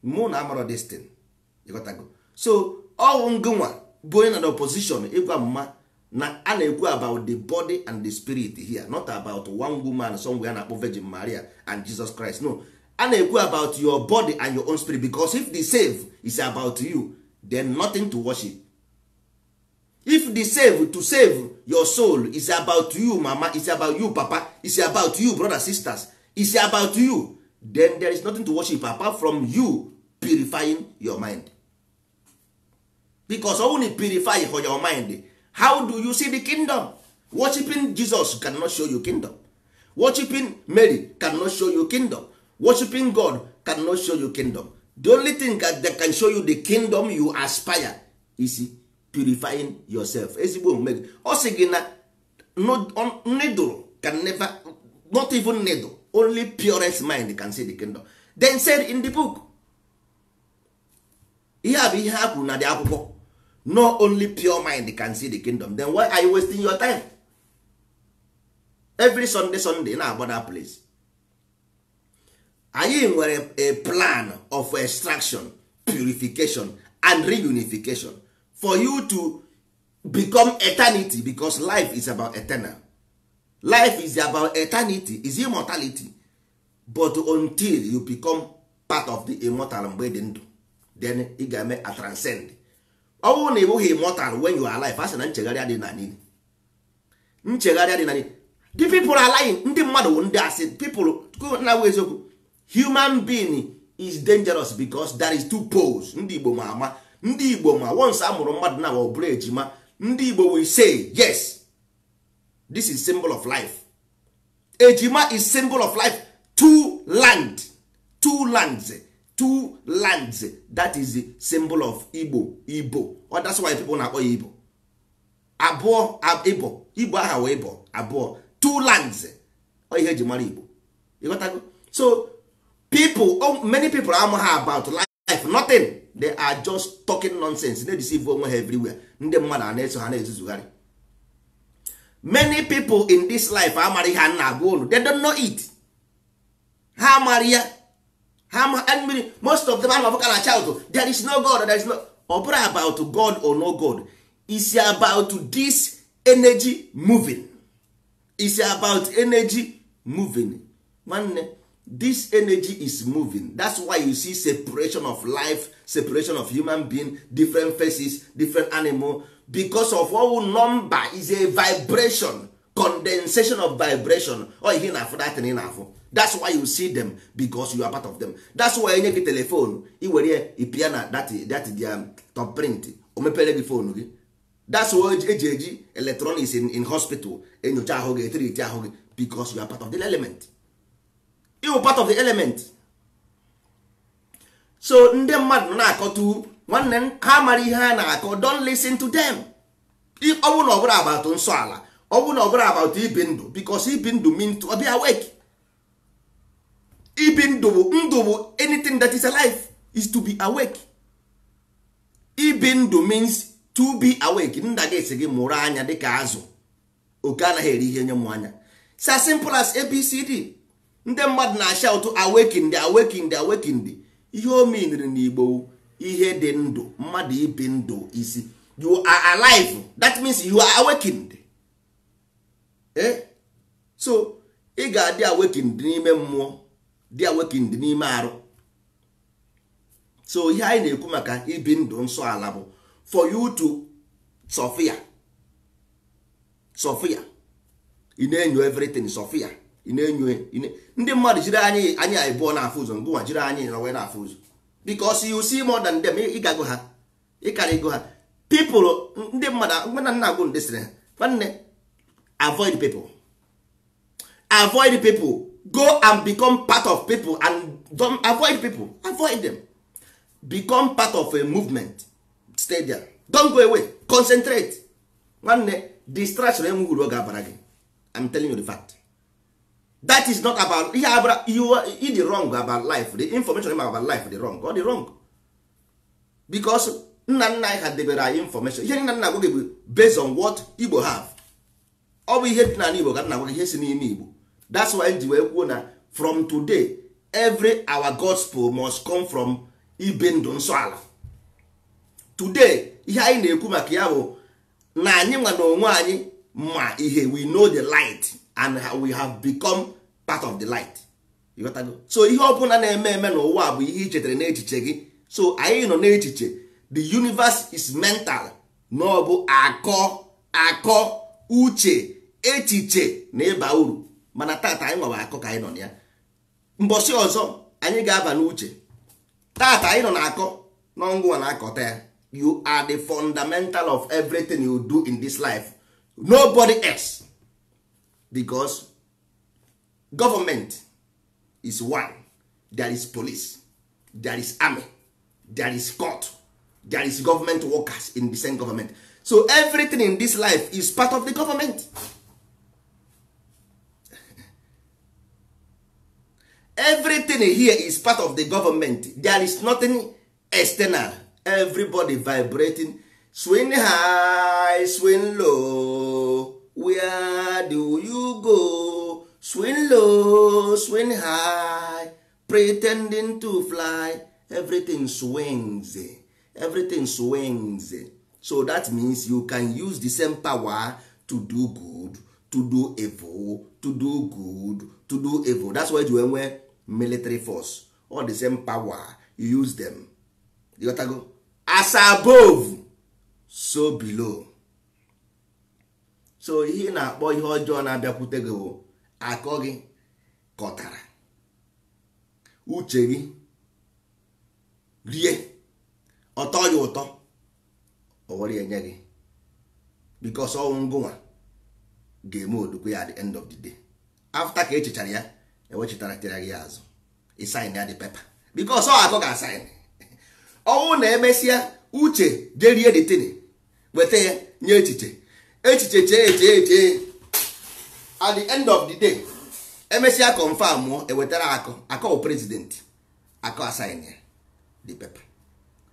Mụ na amara this thing. Ịghọtago? So all ngụnwa bụ onye na the opposition ịgwa mma na a na-ekwu about the body and the spirit here, not about one woman somewhere na-akpọ Virgin Maria and Jesus Christ. No, a na-ekwu about your body and your own spirit, because if the save is about you, then nothing to worship. If the save to save your soul is about you mama, it's about you papa, it's about you brothers sisters, it's about you, then there is nothing to worship apart from you purifying your mind. Because only purify for your mind. How do you see the kingdom? Worshipping Jesus cannot show you kingdom. Worshipping Mary cannot show you kingdom. Worshipping God cannot show you kingdom. The only thing that can show you the kingdom you aspire is purifying yourself. Ezigbo omume. Ọ sị gị na needle can never, not even needle, only purest mind can see the kingdom. Then said in the book, ihe a bụ ihe ha kwuru na the akwụkwọ, no only pure mind can see the kingdom. Then why are you wasting your time? Every Sunday na-agba that place. Anyị nwere a plan of extraction, purification and reunification for you to become eternity, because life is about eternal. Life is about eternity, is immortality. But until you become part of the immortal mgbe dị ndụ, then ị ga-eme a transcend. Ọ bụrụ na ị bụghị immortal when you are alive, a sị na nchegharị adị na niile. Nchegharị adị na niile. The people are lying. Ndị mmadụ bụ ndị asị. People na-agwa eziokwu. Human being is dangerous because there is two poles. Ndị Igbo ma ama. Ndị Igbo ma once a mụrụ mmadụ na ọ bụrụ ejima, ndị Igbo will say yes, this is symbol of life. Ejima is symbol of life. Two lands, that is the symbol of Igbo. Or that's why people na-akpọ ya Igbo. Abụọ Igbo aha wee Igbo abụọ, two lands. Ọ ihe eji mara Igbo. You got to go? So many people amaghị about life, nothing. They are just talking nonsense. They deceive onwe ha everywhere. Ndị mmadụ a na-eso ha na-ezuzugharị. Many people in this life amaghị ha na-agwa olu. They don't know it. Ha amaghị ya. Most of them are not child. There is no God. There is no. Opera about God or no God. It's about this energy moving. It's about energy moving. Man, this energy is moving. That's why you see separation of life, separation of human being, different faces, different animal. Because of our number is a vibration, condensation of vibration. Or you hear for that enough. That's why you see them, because you are part of them. That's why you get telephone, you will hear a piano that their top print. O mepele the phone. That's why AJG electronics in hospital and you because you are part of the element. You are part of the element. So ndị mmadụ na-akọ tu nwanne ha mara ihe ha na-akọ, don't listen to them. If ọ bụrụ na ọ bụrụ about nsọ ala, ọ bụrụ na ọ bụrụ about ibi ndụ, because ibi ndụ means to be awake. Ibi ndụ bụ anything that is alive is to be awake. Ibi ndụ means to be awake. Nna ga-esi gị mụrụ anya dịka azụ, oke anaghị eri ihe nye mụ anya. It's as simple as ABCD. Ndị mmadụ na-shout awakened. Ihe o meaniri n'Igbo ihe dị ndụ, mmadụ ibi ndụ isi. You are alive. That means you are awakened. So ị ga-adị awakened n'ime mmụọ, dị awakened n'ime arụ. So ihe anyị na-ekwu maka ibi ndụ nsọ ala bụ for you to Sophia. Ị na-enyo everything Sophia. Ị na-enyo ndị mmadụ jiri anyị abụọ na-afụ ụzọ, ngụnwa jiri anyị nọwe na-afụ ụzọ. Because you see more than them. Ị ga-agụ ha. Ị karị ego ha. People, ndị mmadụ nna agụ ndị sịrị nwanne avoid people. Avoid people. Go and become part of people and don't avoid people. Avoid them. Become part of a movement. Stay there. Don't go away. Concentrate. One distraction. I'm telling you the fact. That is not about you are the wrong about life. The information about life the wrong. Or the wrong. Because nna had the information. Here nna go based on what Igbo have. All we hear na Igbo ga na go hear si n'ime Igbo. That's why the way from today our gospel must come from Ibendo Nsọala. Today ihe anyị na-ekwu maka ya bụ na anyị nwa na onwe anyị ma ihe we know the light and we have become part of the light. You got to go. So ihe ọbụla na-eme eme n'ụwa bụ ihe ichetara n'echiche gị. So anyị nọ n'echiche. The universe is mental. No bụ akọ uche echiche na ịba uru. Mana tata anyị nwa akọ ka anyị nọ na ya. Mbọsị ọzọ anyị ga-aba n'uche. Tata anyị nọ na akọ n'ọngụ na akọta ya. You are the fundamental of everything you do in this life. Nobody else. Because government is one. There is police. There is army. There is court. There is government workers in the same government. So everything in this life is part of the government. Everything here is part of the government. There is nothing external. Everybody vibrating. Swing high, swing low. Where do you go? Swing low, swing high. Pretending to fly. Everything swings. Everything swings. So that means you can use the same power to do good, to do evil, to do good, to do evil. That's why you wear military force. All the same power. You use them. You gotta go. As above, so below. So ihe na-akpọ ihe ọjọọ na-abịakwute gị bụ akọ gị kọtara uche gị rie ọtọ ya ụtọ owere enye gị because ọnwụ ngụnwa ga-eme odukwu ya at the end of the day. After ka echichara ya ewechitara tira gị azụ ịsign ya the paper because ọ akọ ga-asign. Ọnwụ na emesịa uche jerie detini weta ya nye echiche chee at the end of the day emesịa confirm ewetara akọ president akọ assign ya the paper.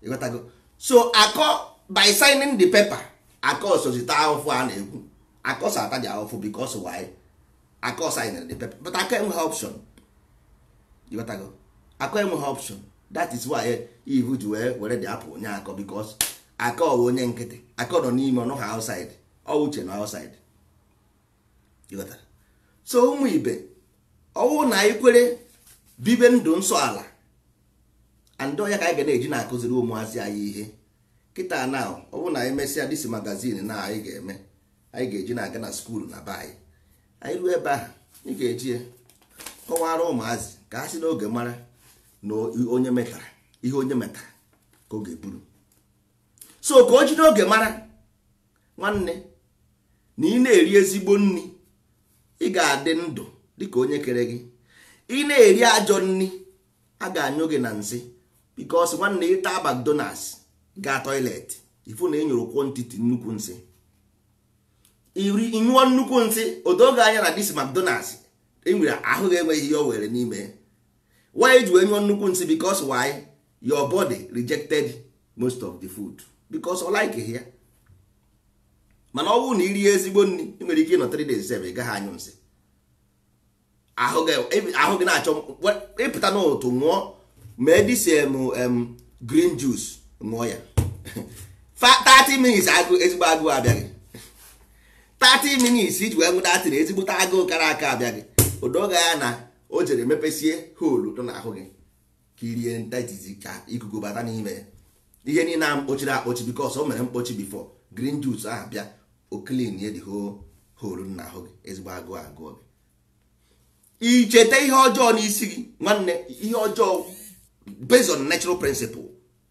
You got to go. So akọ by signing the paper akọ sozita ahụfụ a na-ekwu akọ sata dị ahụfụ because why akọ sign the paper but akọ enweghị option. You got to go. Akọ enweghị option. That is why ivu ji were the apple onye akọ because akọ bụ onye nkịtị akọ nọ n'ime ọnụ ha outside ọ uche nọ outside. You got that? So ụmụ ibe ọwụ na anyị kwere bibe ndụ nsọ ala and ya ka anyị ga na-eji na-akụziri ụmụazị anyị ihe kịta na ọ bụ na anyị mesịa disi magazin na anyị ga-eme anyị ga-eji na-aga na skuulu na be anyị ruo ebe ahụ ị ga-eji kọwara ụmụazị ka ha si n'oge mara na onye metara ihe onye metara ka ọ ga-eburu. So ka o ji n'oge mara nwanne na ị na-eri ezigbo nri ị ga-adị ndụ dịka onye kere gị. Ị na-eri ajọ nri a ga-anyụ gị na nsị because nwanne ịta McDonald's ga toilet ifu na enyoro quantity nnukwu nsị ịnyụọ nnukwu nsị odoge anya na this McDonald's enwere ahụ ga-enweghị ihe o were n'ime. Why do you nnukwu nsị? Because why your body rejected most of the food because I like it here. Mana ọ bụrụ na iri ezigbo nri ị nwere ike ịnọ 3 days ị gaghị anyụ nsị. Ahụ gị na-achọ ịpụta n'ụtụ ṅụọ mee dis green juice ṅụọ ya 30 minutes agụ ezigbo agụụ abịaghị 30 minutes iji wee nwụta atịrị ezigbo agụụ kara aka abịaghị odoga ya na o jere mepesie holu nọ n'ahụ gị ka irie ntatizi ka ikuku bata n'ime ihe niile na mkpochiri akpochi because o mere mkpochi before green juice ahụ bịa o clean ye the whole holu n'ahụ gị ezigbo agụụ agụụ gị. Icheta ihe ọjọọ n'isi gị nwanne ihe ọjọọ based on natural principle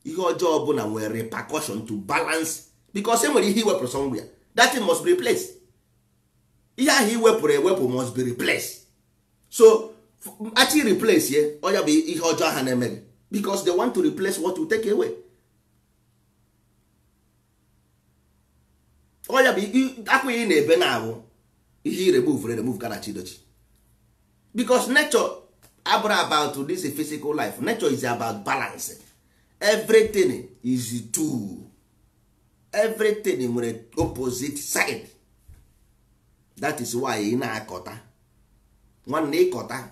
ihe ọjọọ bụ na nwere repercussion to balance because enwere ihe iwepụrụ somewhere that thing must be replaced. ihe ahụ iwepụrụ ewepụ must be replaced. So actually replace ye ọ ya bụ ihe ọjọọ ha na-eme gị because they want to replace what you take away. ọ ya bụ akwa ị na-ebe na-abụ ihe remove ka na chidochi because nature abụrụ about this physical life. Nature is about balance. Everything is two. Everything nwere opposite side. That is why ị na-akọta nwanne ịkọta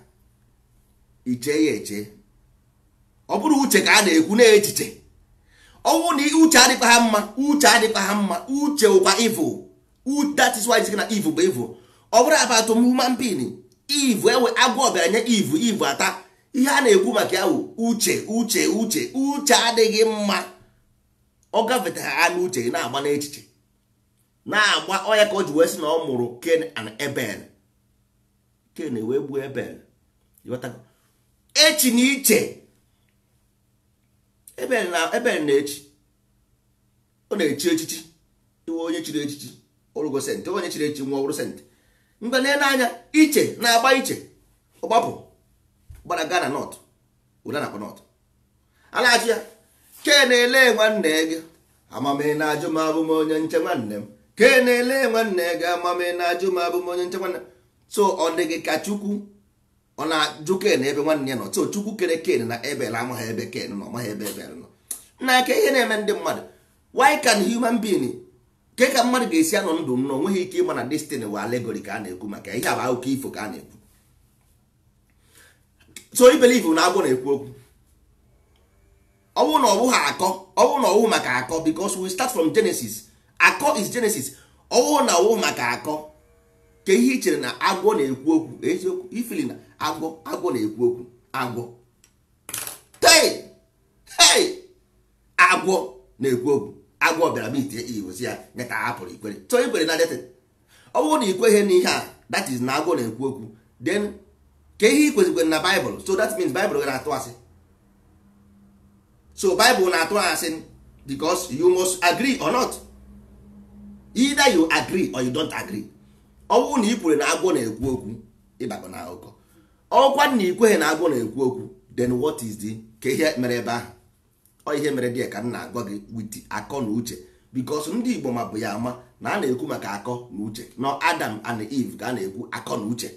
iche ya eche. Ọ bụrụ uche ka a na-ekwu na-echiche. Ọnwụ na uche adịkwa ha mma, uche adịkwa ha mma, uche ụkwa evil. That is why it's na evil bụ evil. Ọ bụrụ about human being, evil ewe agwọ bịara nye evil ata. Ihe a na-ekwu maka ya uche adịghị mma. Ọ gafeta ha n'uche na-agba n'echiche na-agba ọya ka o ji wee sị na ọ mụrụ Cain and Abel. Cain wee gbuo Abel. Echi na iche Abel na-echi, ọ na-echi echichi. Iwe onye chiri echichi ọrụgo sent, onye chiri echi nwa ọrụ sent. Mgbe n'anya iche na-agba iche ọgbapụ gbara Ghana North ụda na North a na-achị ya Cain ele nwanne gị amame na-ajụ m abụ m onye nche nwanne m. Cain ele nwanne gị amame na-ajụ m abụ m onye nche nwanne m. So ọ dị gị ka Chukwu ọ na-ajụ Cain ebe nwanne ya nọ. So Chukwu kere Cain na Abel amaghị ebe Cain nọ, amaghị ebe Abel nọ. Na ka ihe na-eme ndị mmadụ, why can human being ke ka mmadụ ga-esi anọ ndụ m na onweghị ike ịma na destiny wa allegory ka a na-ekwu maka ihe bụ akụkọ ifo ka a na-ekwu. So I believe na agwọ na-ekwu okwu. Ọwụ na ọwụ ha akọ, ọwụ na ọwụ maka akọ because we start from Genesis. Akọ is Genesis. Ọwụ na ọwụ maka akọ ka ihe ichere na agwọ na-ekwu okwu eziokwu. Ifili na agwọ na-ekwu okwu. Hey agwọ na-ekwu okwu. Agwọ bịara mitie Iwu si ya nyeta hapụrụ ikwere. So ikwere na dete. Ọwụ na ikweghị n'ihe a, that is na agwọ na-ekwu okwu. Then ka ihe ikwezikwe na Bible, so that means Bible ga-atụ asị. So Bible na-atụ asị because you must agree or not. Either you agree or you don't agree. Ọwụ na ikwere na agwọ na-ekwu okwu ịbakọ na akụkọ. Ọkwa na ikweghị na agwọ na-ekwu okwu, then what is the ka ihe mere ebe ahụ? Ọ ihe mere dị ka m na-agwa gị with akọ na uche because ndị Igbo ma bụ ya ama na a na-ekwu maka akọ na uche. No Adam and Eve ka a na-ekwu akọ na uche.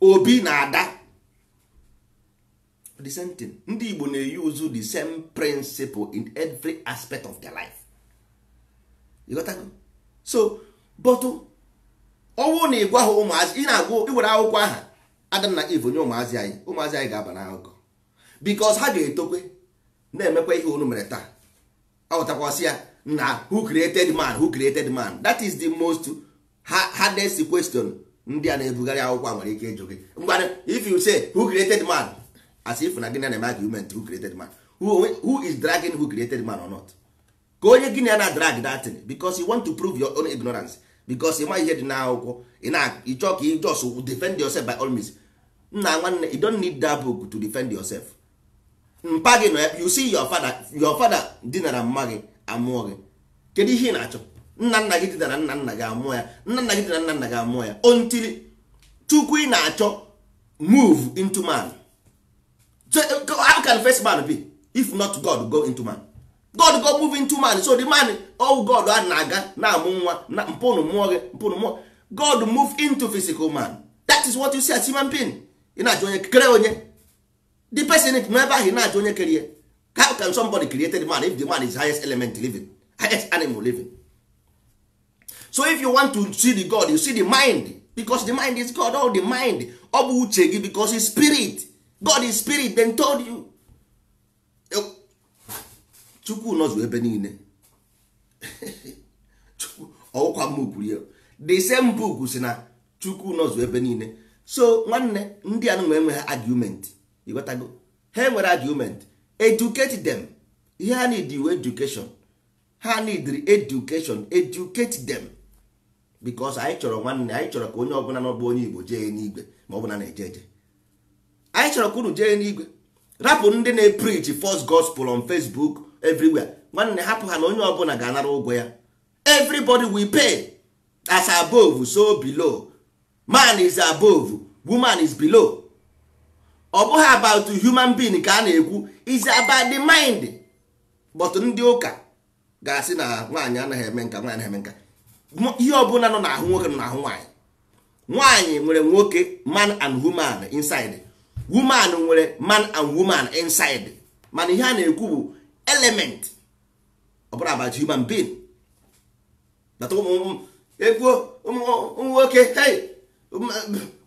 Obi na Ada the same thing. Ndị Igbo na-use the same principle in every aspect of their life. You got that? So but ọwụ na ịgwa ha ụmụazị ị na-agụ iwere akwụkwọ aha Adam na Eve nye ụmụazị anyị ga-aba n'akụkọ because ha ga-etokwe na-emekwa ihe unu mere taa. Aghọtakwasị ya na who created man. That is the most hardest question ndị a na-ebugharị akwụkwọ nwere ike ịjụ gị. Mgbe if you say who created man, as if na gị na-eme argument who created man, who is dragging who created man or not? Ka onye gị na drag that thing because you want to prove your own ignorance because ị ma ihe dị n'akwụkwọ ị chọọ ka you just defend yourself by all means. Nna nwanne, you don't need that book to defend yourself. Mpa gị nọ, you see your father dinara mma gị amụọ gị. Kedu ihe ị na-achọ? Nna gị dinara nna gị amụọ ya, nna gị dinara nna gị amụọ ya until Chukwu ị na-achọ move into man. So how can first man be if not God go into man? God go move into man. So the man, oh God a na-aga na-amụ nwa na mpụnụ mmụọ gị mpụnụ mmụọ. God move into physical man. That is what you see as human being. Ị na-ajụ onye kere onye. The person never he na-ajụ onye kere ya. How can somebody create the man if the man is highest element living, highest animal living? So if you want to see the God, you see the mind because the mind is God. All the mind ọ bụ uche gị because it's spirit. God is spirit. Then told you Chukwu nọzụ ebe niile. Ọkwa m kwuru ya. The same book si na Chukwu nọzụ ebe niile. So nwanne ndị a nwere ha argument. You got to go. Ha nwere argument. Educate them. Ha need you education. Ha need education. Educate them. Because anyị chọrọ nwanne, anyị chọrọ ka onye ọbụla n'ọbụ onye Igbo jee n'igwe ma ọ bụla na-eje eje. Anyị chọrọ ka unu jee n'igwe. Rapụ ndị na-preach false gospel on Facebook everywhere. Nwanne hapụ ha na onye ọbụla ga-anara ụgwọ ya. Everybody will pay. As above, so below. man is above, woman is below. Ọ bụghị about human being ka a na-ekwu, is about the mind. But ndị ụka ga-asị na nwaanyị anaghị eme nka, nwaanyị anaghị eme nka. Ihe ọbụla nọ n'ahụ nwoke nọ n'ahụ nwaanyị. Nwaanyị nwere nwoke, man and woman inside. Woman nwere man and woman inside. Mana ihe a na-ekwu bụ element. Ọ bụrụ about human being. That ụmụ nwoke, hey, ụmụ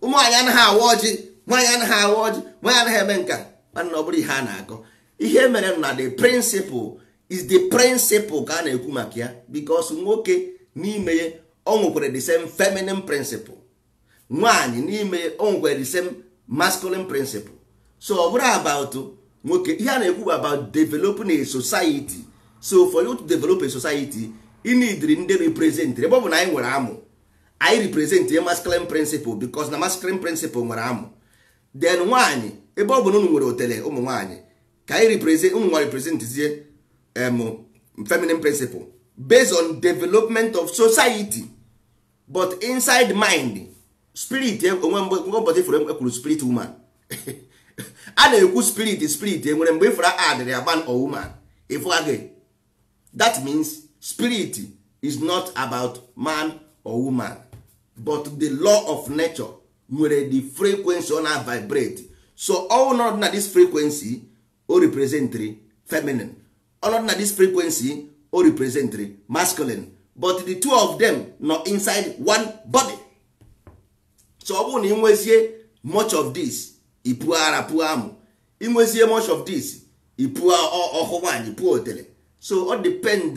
nwaanyị anaghị awa ọjị, nwaanyị anaghị awa ọjị, nwaanyị anaghị eme nka. Mana ọ bụrụ ihe a na-akọ. Ihe mere na the principle is the principle ka a na-ekwu maka ya, because nwoke n'ime ya o nwekwara the same feminine principle, nwaanyị n'ime ya o nwekwara the same masculine principle. So ọ bụrụ about nwoke, ihe a na-ekwu about developing a society. So for you to develop a society, you need ndị represent. Ebe ọ bụ na anyị nwere amụ, anyị represent a masculine principle, because na masculine principle nwere amụ. Then nwaanyị, ebe ọ bụ na unu nwere otele ụmụ nwaanyị, ka anyị represent, ụmụ nwaanyị representizie feminine principle based on development of society. But inside mind, spirit, onwe ifuru ekwuru spirit woman. A na-ekwu spirit enwere mgbe ifuru adịrị ya man or woman. Ifu again, that means spirit is not about man or woman, but the law of nature nwere the frequency ọ na vibrate. So all not na this frequency o represent feminine, all not this frequency o represent masculine, but the two of them not inside one body. So ọ bụrụ na inwezie much of this, ipu ara pu amụ, inwezie much of this, ipu ọhụ nwaanyị pu otele. So all depend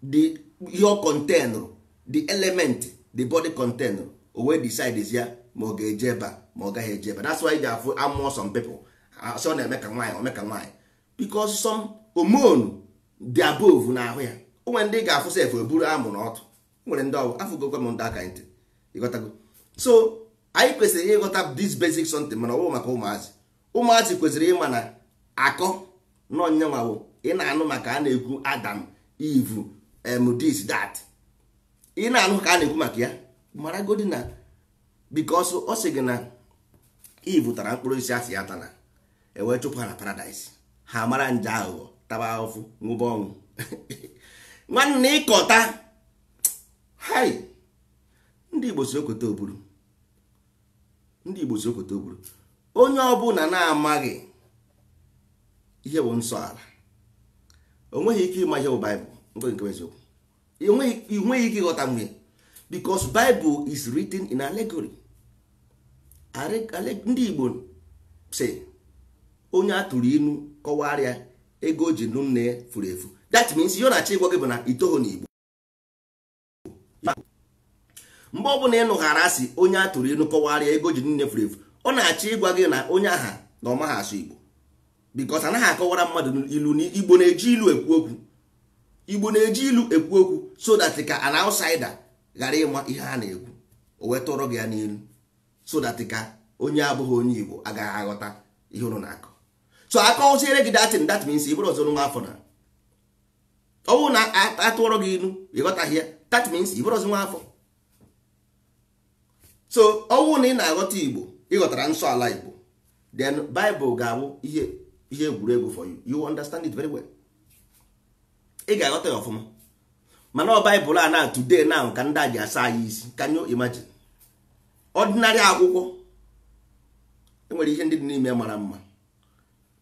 the your container, the element, the body container, o we decide is ya ma ọ ga-eje ebe a ma ọ gaghị eje ebe. That's why they have amụọ some people. So na-eme ka nwaanyị o meka nwaanyị, because some hormone dị above na ahụ ya. Onwe ndị ga-afụ sef eburu amụ n'ọtụ, nwere ndị ọgwụ afụgokwa m ndị aka ntị, ịghọtago. So anyị kwesịrị ịghọta this basic something, mana ọ bụrụ maka ụmụazị kwesịrị ịma na akọ n'onye nwawo. Ị na-anụ maka a na-ekwu Adam, Eve, this that, ị na-anụ ka a na-ekwu maka ya, mara godi na because ọ sị gị na Eve tara mkpụrụ isi asị ya tana, ewee chụpụ ha na paradise. Ha mara nje aghụghọ, taba ahụfụ, nwụba ọnwụ. Nwanne ịkọta, hai, ndị Igbo si okote oburu, ndị Igbo si okote oburu. Onye ọbụla na-amaghị ihe bụ nsọ ala, o nweghị ike ịma ihe bụ Bible. Nke eziokwu, ị nweghị ike ịghọta mgbe, because Bible is written in allegory. Ndị Igbo say onye atụrụ inu kọwarịa ego o ji nụ nne ya furu efu. That means ihe ọ na-achọ ịgwa gị bụ na itoho n'Igbo. Mgbe ọ bụla ị nụghara asị onye atụrụ inu kọwarịa ego o ji nne furu efu, ọ na-achọ ịgwa gị na onye aha na ọma ha asụ Igbo, because anaghị akọwara mmadụ ilu. Na Igbo na-eji ilu ekwu okwu, Igbo na-eji ilu ekwu okwu, so that ka an outsider ghara ịma ihe ha na-ekwu, o wee tụrụ gị ya n'ilu, so that ka onye abụghị onye Igbo agaghị aghọta ihe unu na-akọ. So akọwụsiere gị datin, that means ị bụrụ ọzọ nwa afọ na ọwụ na atụọrọ gị ilu ịghọtaghị ya, that means ị bụrụ ọzọ nwa afọ. So ọwụ na ị na-aghọta Igbo, ịghọtara nsọ ala Igbo, then Bible ga-abụ ihe egwuregwu for you. You understand it very well. Ị ga-aghọta ya ọfụma. Mana ọ Bible a na today now ka ndị a ji asa anyị isi. Can you imagine? Ordinary akwụkwọ enwere ihe ndị dị n'ime mara mma,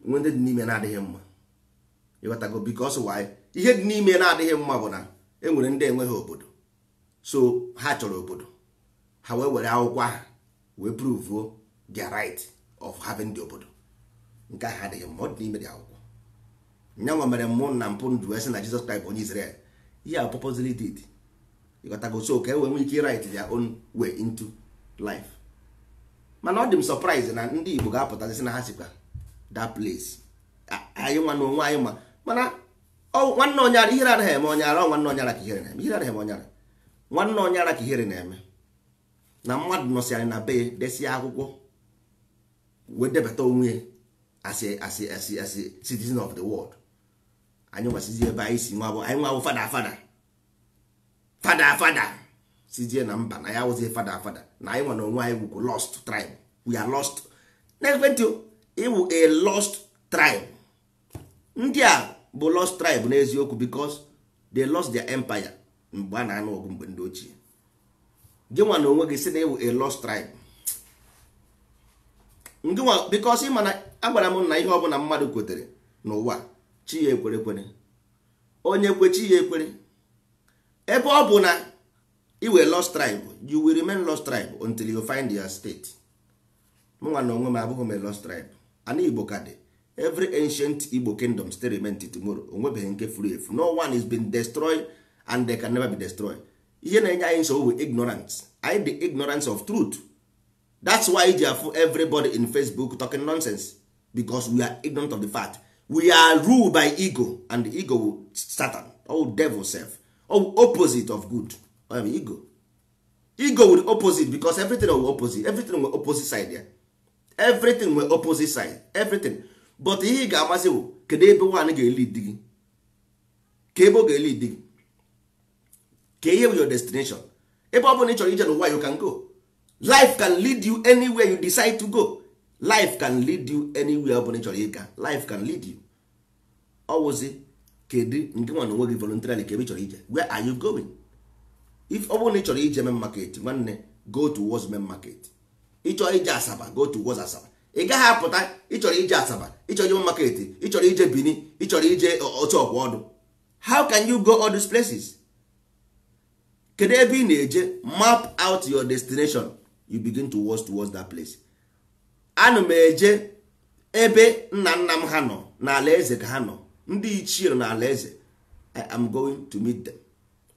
nwe ndị dị n'ime na-adịghị mma. Ịghọtago? Because why? Ihe dị n'ime na-adịghị mma bụ na enwere ndị enweghị obodo, so ha chọrọ obodo, ha wee were akwụkwọ ha wee prove their right of having the obodo. Nke ahụ adịghị mma, ọ dị n'ime dị akwụkwọ. Nyanwa mere mmụ na mpụ ndụ esi na Jesus Christ onye Israel, ihe a purposely did. Ịghọtago? So ka e wee nwee ike write their own way into life. Mana ọ dị m surprise na ndị Igbo ga-apụtazi sị na ha sikwa that place. Anyị nwa na onwe anyị ma, mana nwanne onye ara ihere anaghị eme onye ara, nwanne onye ara ka ihere na-eme, ihere anaghị eme onye ara, nwanne onye ara ka ihere na-eme. Na mmadụ nọsị anyị na be desie akwụkwọ wee debata onwe as a citizen of the world. Anyị nwasizi ebe anyị si nwa bụ anyị nwa bụ fada sizie na mba na ya wụzie fada na anyị nwa na onwe anyị wụkwu lost tribe. We are lost. Na-ekwentị ịwụ a lost tribe. Ndị a bụ lost tribe n'eziokwu because they lost their empire mgbe a na-anụ ọgụ mgbe ndị ochie. Gị nwa na onwe gị si na ịwụ a lost tribe. Ngị nwa because ị ma na agwara m na ihe ọbụla mmadụ kwetere n'ụwa chi ya ekwere onye kwe chi ya ekwere. Ebe ọ bụ na iwe lost tribe, you will remain lost tribe until you find your state. Mụnwa na onwe m abụghị m a lost tribe. Ana Igbo ka dị. Every ancient Igbo kingdom still remain till tomorrow. Onwebeghị nke furu efu. No one is been destroyed and they can never be destroyed. Ihe na-enye anyị nsogbu ignorance. I the ignorance of truth. That's why you have everybody in Facebook talking nonsense, because we are ignorant of the fact. We are ruled by ego, and the ego will Satan, or devil self, or opposite of good. I mean, ego will opposite, because everything will opposite. Everything will opposite side there. Everything will opposite side. Everything. But ihe ga-amasị bụ kedu ebe nwaanyị ga-elid gị, ka ebe ọ ga-elid gị, ka ihe bụ your destination. Ebe ọ bụla ị chọrọ ije n'ụwa, you can go. Life can lead you anywhere you decide to go. Life can lead you anywhere ọ bụla ị chọrọ ịga. Life can lead you. Ọwụzi kedu nke nwa na onwe gị voluntarily ka ebe ị chọrọ ije. Where are you going? If ọ bụla ị chọrọ ije main market, nwanne, go towards main market. Ị chọrọ ije Asaba, go towards Asaba. Ị gaghị apụta ịchọrọ ije Asaba, ịchọrọ ije market, ịchọrọ ije Bini, ịchọrọ ije otu ọkwa ọdụ. How can you go all these places? Kedu ebe ị na-eje? Map out your destination. You begin to walk towards that place. Ana m eje ebe nna nna m ha nọ n'ala eze ka ha nọ. Ndị ichie nọ n'ala eze. I am going to meet them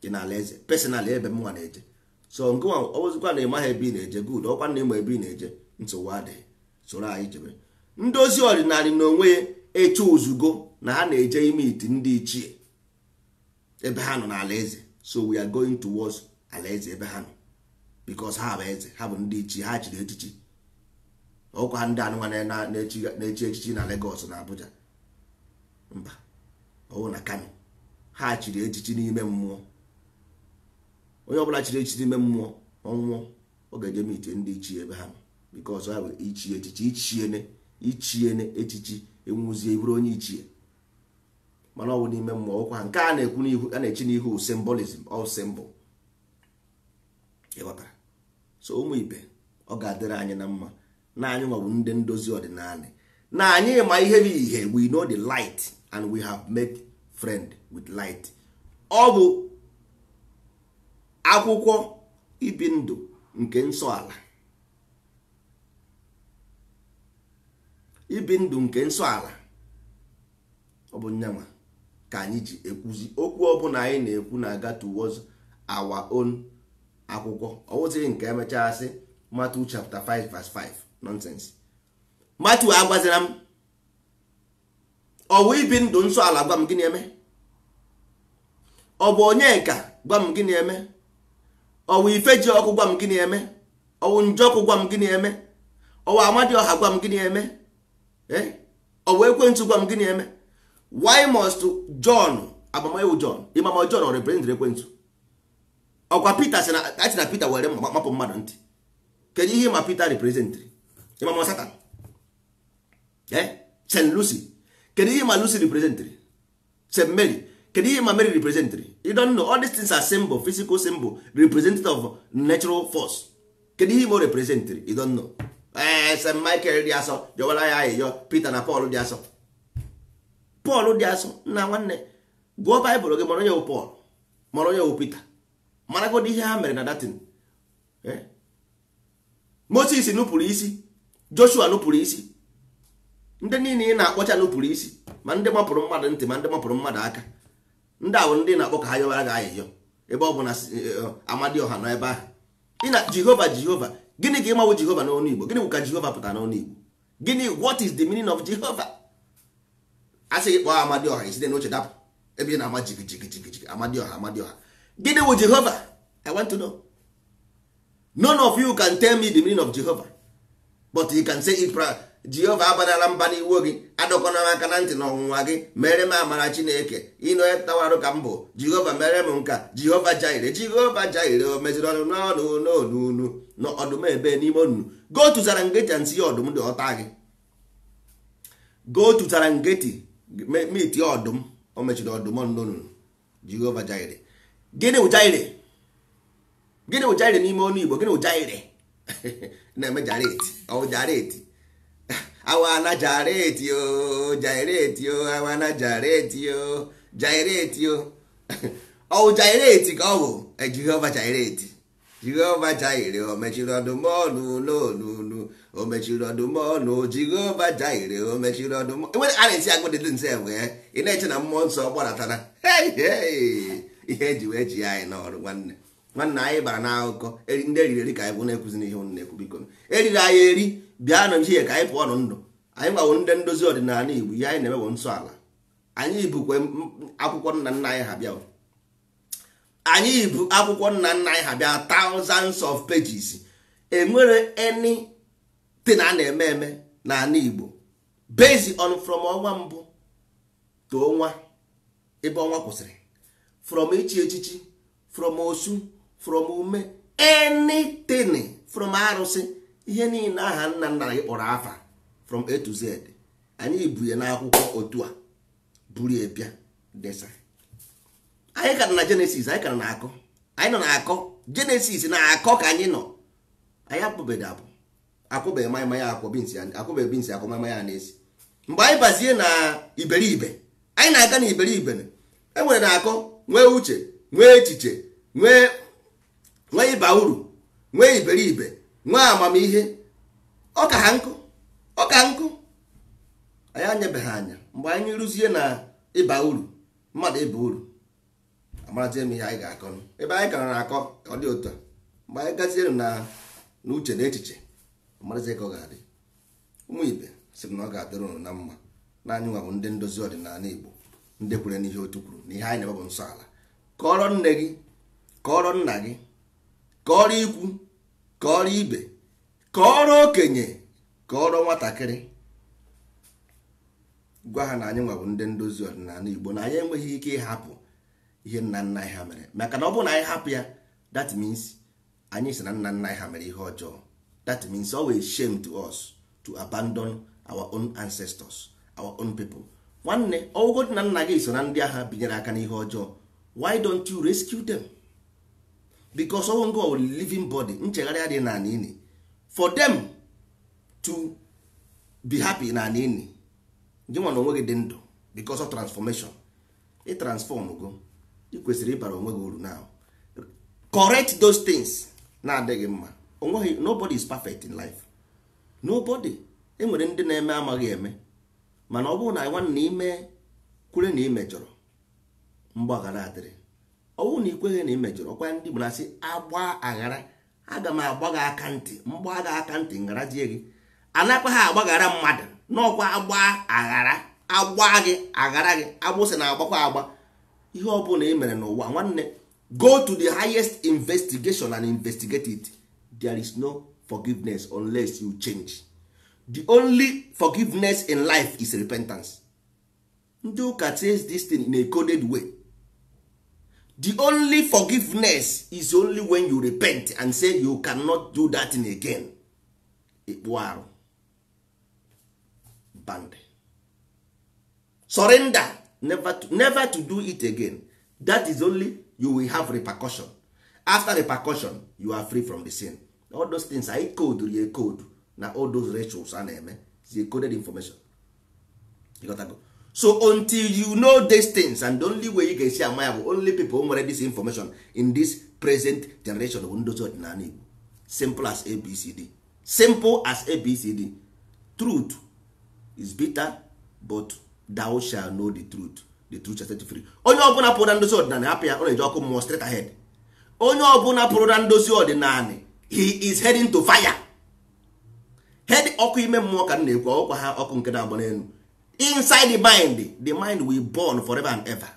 in ala eze. Personally ebe m nwa na-eje. So ngwa ọwụzikwa na ịmaghị ebe ị na-eje, good. Ọkwa na ịma ebe ị na-eje, nsogbu adịghị. Soro anyị jebe. Ndozi ọdịnala n'onwe ya eche ozugbo na ha na-eje ime iti ndị ichie ebe ha nọ n'ala eze. So we are going towards ala eze ebe ha nọ, because ha bụ eze, ha bụ ndị ichie, ha chiri echichi. Ọkwa ndị anụnwa na-echi echichi na Lagos na Abuja, mba, ọwụ na Kano, ha chiri echichi n'ime mmụọ. Onye ọbụla chiri echichi n'ime mmụọ, ọnwụọ, ọ ga-eje mite ndị ichie ebe ha nọ, because ha bụ ichie echichi, ichiene echichi, enwuzie iburu onye ichie. Mana ọ bụ n'ime mmụọ. Ọkwa nke a na-ekwu n'ihu, a na-echi n'ihu symbolism or symbol. Ịghọtara? So ụmụ ibe, ọ ga-adịrị anyị na mma na anyị nwa bụ ndị ndozi ọdịnala, na anyị ma ihe bụ ihe. We know the light and we have made friend with light. Ọ bụ akwụkwọ ibi ndụ nke nsọ ala. Ibi ndụ nke nsọ ala ọ bụ nyanwa ka anyị ji ekwuzi okwu ọbụla anyị na-ekwu na-aga towards our own akwụkwọ. Ọwụzighị nke emechaa sị Matthew chapter 5 verse 5 nonsense. Matthew agwazira m ọ bụ ibi ndụ nsọ ala gwa m gịnị eme? Ọ bụ Onyeka gwa m gịnị eme? Ọ bụ Ifeji ọkụ gwa m gịnị eme? Ọ bụ Njọkụ gwa m gịnị eme? Ọ bụ Amadioha gwa m gịnị eme? Ọ bụ Ekwentị gwa m gịnị eme? Why must John, Abamewu John, Imam John or represent Ekwentị? Ọkwa Peter sị na Peter were mapụ mmadụ ntị. Kedu ihe ma Peter representri? Imam Satan. St. Lucy. Kedu ihe ma Lucy representri? St. Mary. Kedu ihe ma Mary representri? You don't know. All these things are symbol, physical symbol, representative of natural force. Kedu ihe ma representri? You don't know. St. Michael dị asọ, jọwara ya ayịyọ, Peter na Paul dị asọ. Paul dị asọ, nna nwanne, gụọ Baịbụl gị mara onye wụ Paul, mara onye wụ Peter. Maragodo ihe ha mere na datin. Moses nupụrụ isi, Joshua nupụrụ isi, ndị niile ị na-akpọcha nupụrụ isi, ma ndị mapụrụ mmadụ ntị ma ndị mapụrụ mmadụ aka. Ndị ahụ ndị na-akpọ ka ha yọwara gị ayịyọ ebe ọ bụ na Amadioha nọ ebe ahụ. Ị na Jehova. Gịnị ka ịmawụ Jehova n'ọnụ Igbo? Gịnị bụ ka Jehova pụtara n'ọnụ Igbo? Gịnị, what is the meaning of Jehova? A sị kpọọ Amadioha isi n'oche dapụ ebe ị na-ama jigi Amadioha. Gịnị bụ Jehova? I want to know. None of you can tell me the meaning of Jehovah, but you can say it Jehova abanala mba n'iwu gị, adọkọna m aka na ntị na ọnwụnwa gị, mere m amara Chineke ịnọ tawarụ ka m bụ Jehova, mere m nka. Jehova Jaire, Jehova Jaire, o meziri ọnụ n'ọnụ n'ọdụm ebe n'ime onunu. Go to Serengeti and see ọdụm dị ọta gị. Go to Serengeti meet ọdụm, o mechiri ọdụm ọnụnụ. Jehova Jaire. Gịnị wụ Jaire? Gịnị wụ Jaire n'ime ọnụ Igbo? Gịnị wụ Jaire? Na-eme jareti ọ jareti awana jareti yo jareti yo awana jareti yo jareti yo ọ jareti ka ọ bụ Jehova jareti. Jehova Jaire, o mechiri ọdụm ọnụ n'onu, o mechiri ọdụm ọnụ. Jehova Jaire, o mechiri ọdụm. Enwere a na-esi agụ dị nse wee ị na-eche na mmụọ nsọ gbaratara. Ihe eji wee ji anyị n'ọrụ nwanne anyị bara n'akụkọ ndị eriri ka anyị bụ na-ekwuzi n'ihe unu na-ekwu. Biko eriri anyị eri bịa nọ ihe ka anyị pụọ nụ ndụ. Anyị gbawo ndị ndozi ọdịnala Igbo, ihe anyị na-emewo nsọ ala. Anyị bukwe akwụkwọ nna nna anyị ha bịa. Anyị bụ akwụkwọ nna nna anyị ha bịa thousands of pages. Enwere anything a na-eme eme n'ala Igbo based on from ọnwa mbụ to ọnwa ebe ọnwa kwụsịrị, from echichi, from osu, from ume, anything from arụsị, ihe niile aha nna nna anyị kpọrọ afa from A to Z. Anyị bu ya n'akwụkwọ otu a buru ya bịa desa. Anyị ka na Genesis, anyị ka na-akọ, anyị nọ na-akọ Genesis na-akọ ka anyị nọ. Anyị akpụbeghị abụ, akwụbeghị maya akwụbeghị binsi akọ maya na-esi. Mgbe anyị bazie na iberibe, anyị na-aga na iberibe, enwere na-akọ nwee uche, nwee echiche, nwee ịba uru, nwee iberibe, nwee amamihe. Ọ ka ha nkụ anyị anyebeghị anya. Mgbe anyị rụzie na ịba uru, mmadụ ịba uru, amarazie m ihe anyị ga-akọ. Ebe anyị gara na-akọ ọ dị otu a, mgbe anyị gaziere na uche na echiche, amarazie ka ọ ga-adị. Ụmụ ibe sị na ọ ga-adịrị ụnụ na mma, na anyị nwa bụ ndị ndozi ọdịnala Igbo, ndị kwere n'ihe otu kwuru na ihe anyị na-eme bụ nsọ ala. Kọrọ nne gị, kọrọ nna gị, kọrọ ikwu, kọrọ ibe, kọrọ okenye, kọrọ nwatakịrị. Gwa ha na anyị nwa bụ ndị ndozi ọdịnala Igbo, na anyị enweghị ike ịhapụ ihe nna nna anyị ha mere. Maka na ọ bụrụ na anyị hapụ ya, that means anyị sị na nna nna anyị ha mere ihe ọjọọ. That means always shame to us to abandon our own ancestors, our own people. Nwanne ọgwụgwọ na nna gị so na ndị agha binyere aka n'ihe ọjọọ, why don't you rescue them? Because ọgwụ ngo living body, nchegharị adị na anini, for them to be happy na anini. Gị nwa na onwe gị dị ndụ because of transformation. Ị transform go, ị kwesịrị ịbara onwe gị uru now. Correct those things na-adịghị mma. Nobody is perfect in life. Nobody. Enwere ndị na-eme amaghị eme, mana ọ bụrụ na nwanne ime kwure na imejọrọ, mgbaghara adịrị. Ọ bụrụ na ikweghị na imejọrọ, ọkwa ndị Igbo na-asị agba aghara, aga m agba gị aka ntị, mgba gị aka ntị ngaradie gị. Anakwa ha agbaghara mmadụ, n'ọkwa agba aghara, agba gị aghara gị, agbụsị na agbakwa agba. Ihe ọ bụla ị mere n'ụwa nwanne, go to the highest investigation and investigate it. There is no forgiveness unless you change. The only forgiveness in life is repentance. Ndị ụka says this thing in a coded way. The only forgiveness is only when you repent and say you cannot do that thing again. Ikpu arụ. Band. Surrender. Never to do it again. That is only you will have repercussion. After repercussion, you are free from the sin. All those things are code or code. Now all those rituals are the coded information. You got to go. So until you know these things, and the only way you can see only people who read this information in this present generation of Windows ordinary. Simple as ABCD. Simple as ABCD. Truth is bitter, but thou shall know the truth. The truth shall set you free. Onye ọbụla pụrụ na ndozi ọdịnala hapụ ya, ọ na-eji ọkụ mmụọ straight ahead. Onye ọbụla pụrụ na ndozi ọdịnala, he is heading to fire. Head ọkụ ime mmụọ ka na-ekwu, ọkwa ha ọkụ nke na-agba n'elu. Inside the mind will burn forever and ever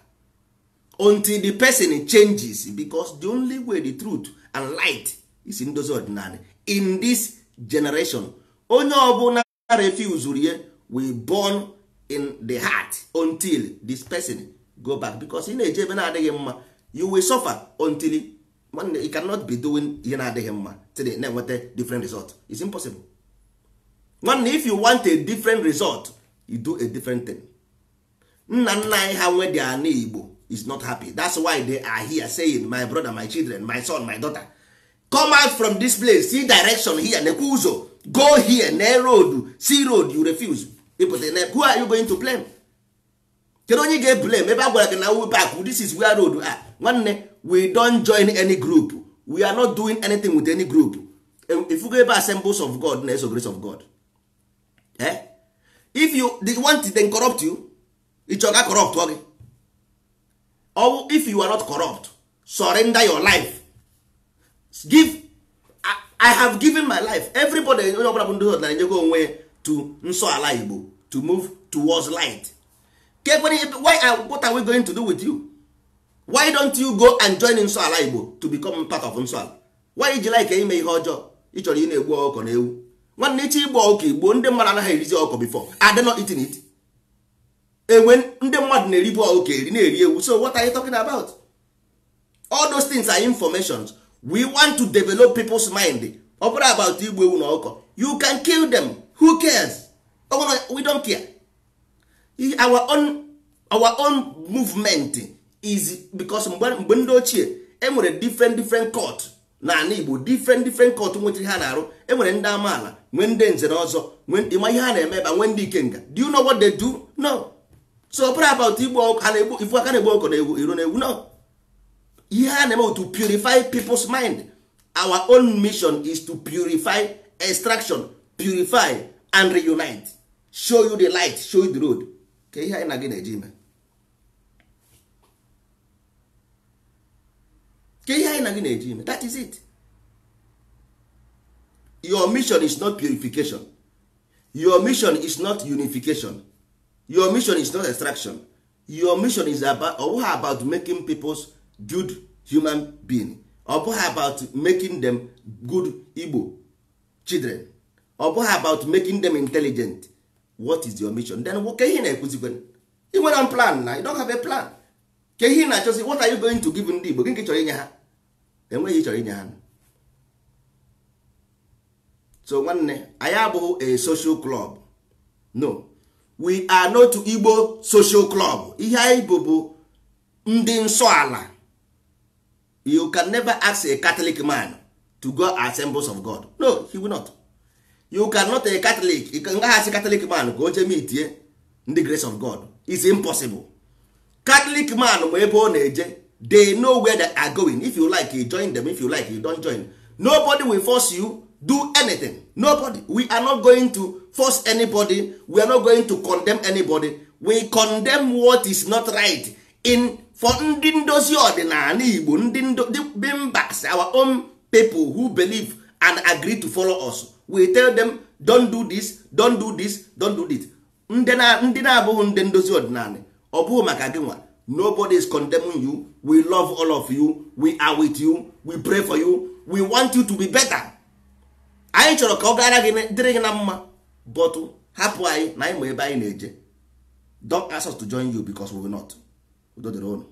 until the person changes, because the only way the truth and light is in ndozi ọdịnala in this generation. Onye ọbụla refuse rie we born in the heart until this person go back, because ị na-eje ebe na-adịghị mma you will suffer until you cannot be doing ihe na-adịghị mma till na-enweta different result. It's impossible. Nwanne, if you want a different result, you do a different thing. Nna nna anyị ha nwe their ana Igbo is not happy. That's why they are here saying, my brother, my children, my son, my daughter, come out from this place, see direction here, nekwe ụzọ, go here, ne road, see road, you refuse. Who are you going to blame? Kedu onye ga-blame? Ebe a gwara gị na we back, this is where road are. Nwanne, we don't join any group. We are not doing anything with any group. If you go ebe assemblies of God, na-eso grace of God. If you want to then corrupt you, it shall not corrupt. Okay? Or if you are not corrupt, surrender your life. Give. I have given my life. Everybody go to Nso Ala Igbo to move towards light. What are we going to do with you? Why don't you go and join Nso Ala Igbo to become part of Nso Ala? Why did you like ime ihe ọjọọ? Ị chọrọ ị na-egbu ọkọ na ewu. Nwanne ichi igbo ọkụ igbo ndị mmadụ anaghị erizi ọkọ before. Are they not eating it? When ndị mmadụ na-eribu ọkụ eri na-eri ewu. So what are you talking about? All those things are informations. We want to develop people's mind. Opera about igbo ewu na ọkọ. You can kill them. Who cares? We don't care. Our own movement is because mgbe ndị ochie enwere different court na ana Igbo, different court nwetiri ha na-arụ. Enwere ndị amaala, nwe ndị nze na ọzọ, ịma ihe ha na-eme ebe nwe ndị ikenga. Do you know what they do? No. So opera about Igbo ha na-egbu ifu aka na-egbu ọkọ na ewu iro na ewu. No. Ihe ha na-eme to purify people's mind. Our own mission is to purify, extraction, purify and reunite. Show you the light, show you the road. Ka ihe anyị na-aga na-eji ime. Ka ihe anyị na-aga na-eji ime. That is it. Your mission is not purification. Your mission is not unification. Your mission is not extraction. Your mission is about making people's good human being. About making them good Igbo children. About making them intelligent. What is your mission? Then what can you you went on plan now. You don't have a plan. What are you going to give ndị Igbo? Gịnị chọrọ inye ha? Enweghị chọrọ inye ha. So nwanne, anyị abụghị a social club. No. We are not Igbo social club. Ihe anyị bụ ndị nsọ ala. You can never ask a Catholic man to go assemblies of God. No, he will not. You cannot a Catholic. You can ask a Catholic man go to meet in the grace of God. It's impossible. Catholic man they know where they are going. If you like, you join them. If you like, you don't join. Nobody will force you do anything. Nobody. We are not going to force anybody. We are not going to condemn anybody. We condemn what is not right. For ndị ndozi ọdịnala Igbo, ndị members, our own people who believe and agree to follow us, we tell them don't do this, don't do this, don't do this. Ndị na-abụghị ndị ndozi ọdịnala, ọ bụghị maka gị nwa. Nobody is condemning you. We love all of you. We are with you. We pray for you. We want you to be better. Anyị chọrọ ka ọ gara gị dịrị gị na mma, but hapụ anyị na anyị ma ebe anyị na-eje. Don't ask us to join you because we will not. Udo dịrị unu.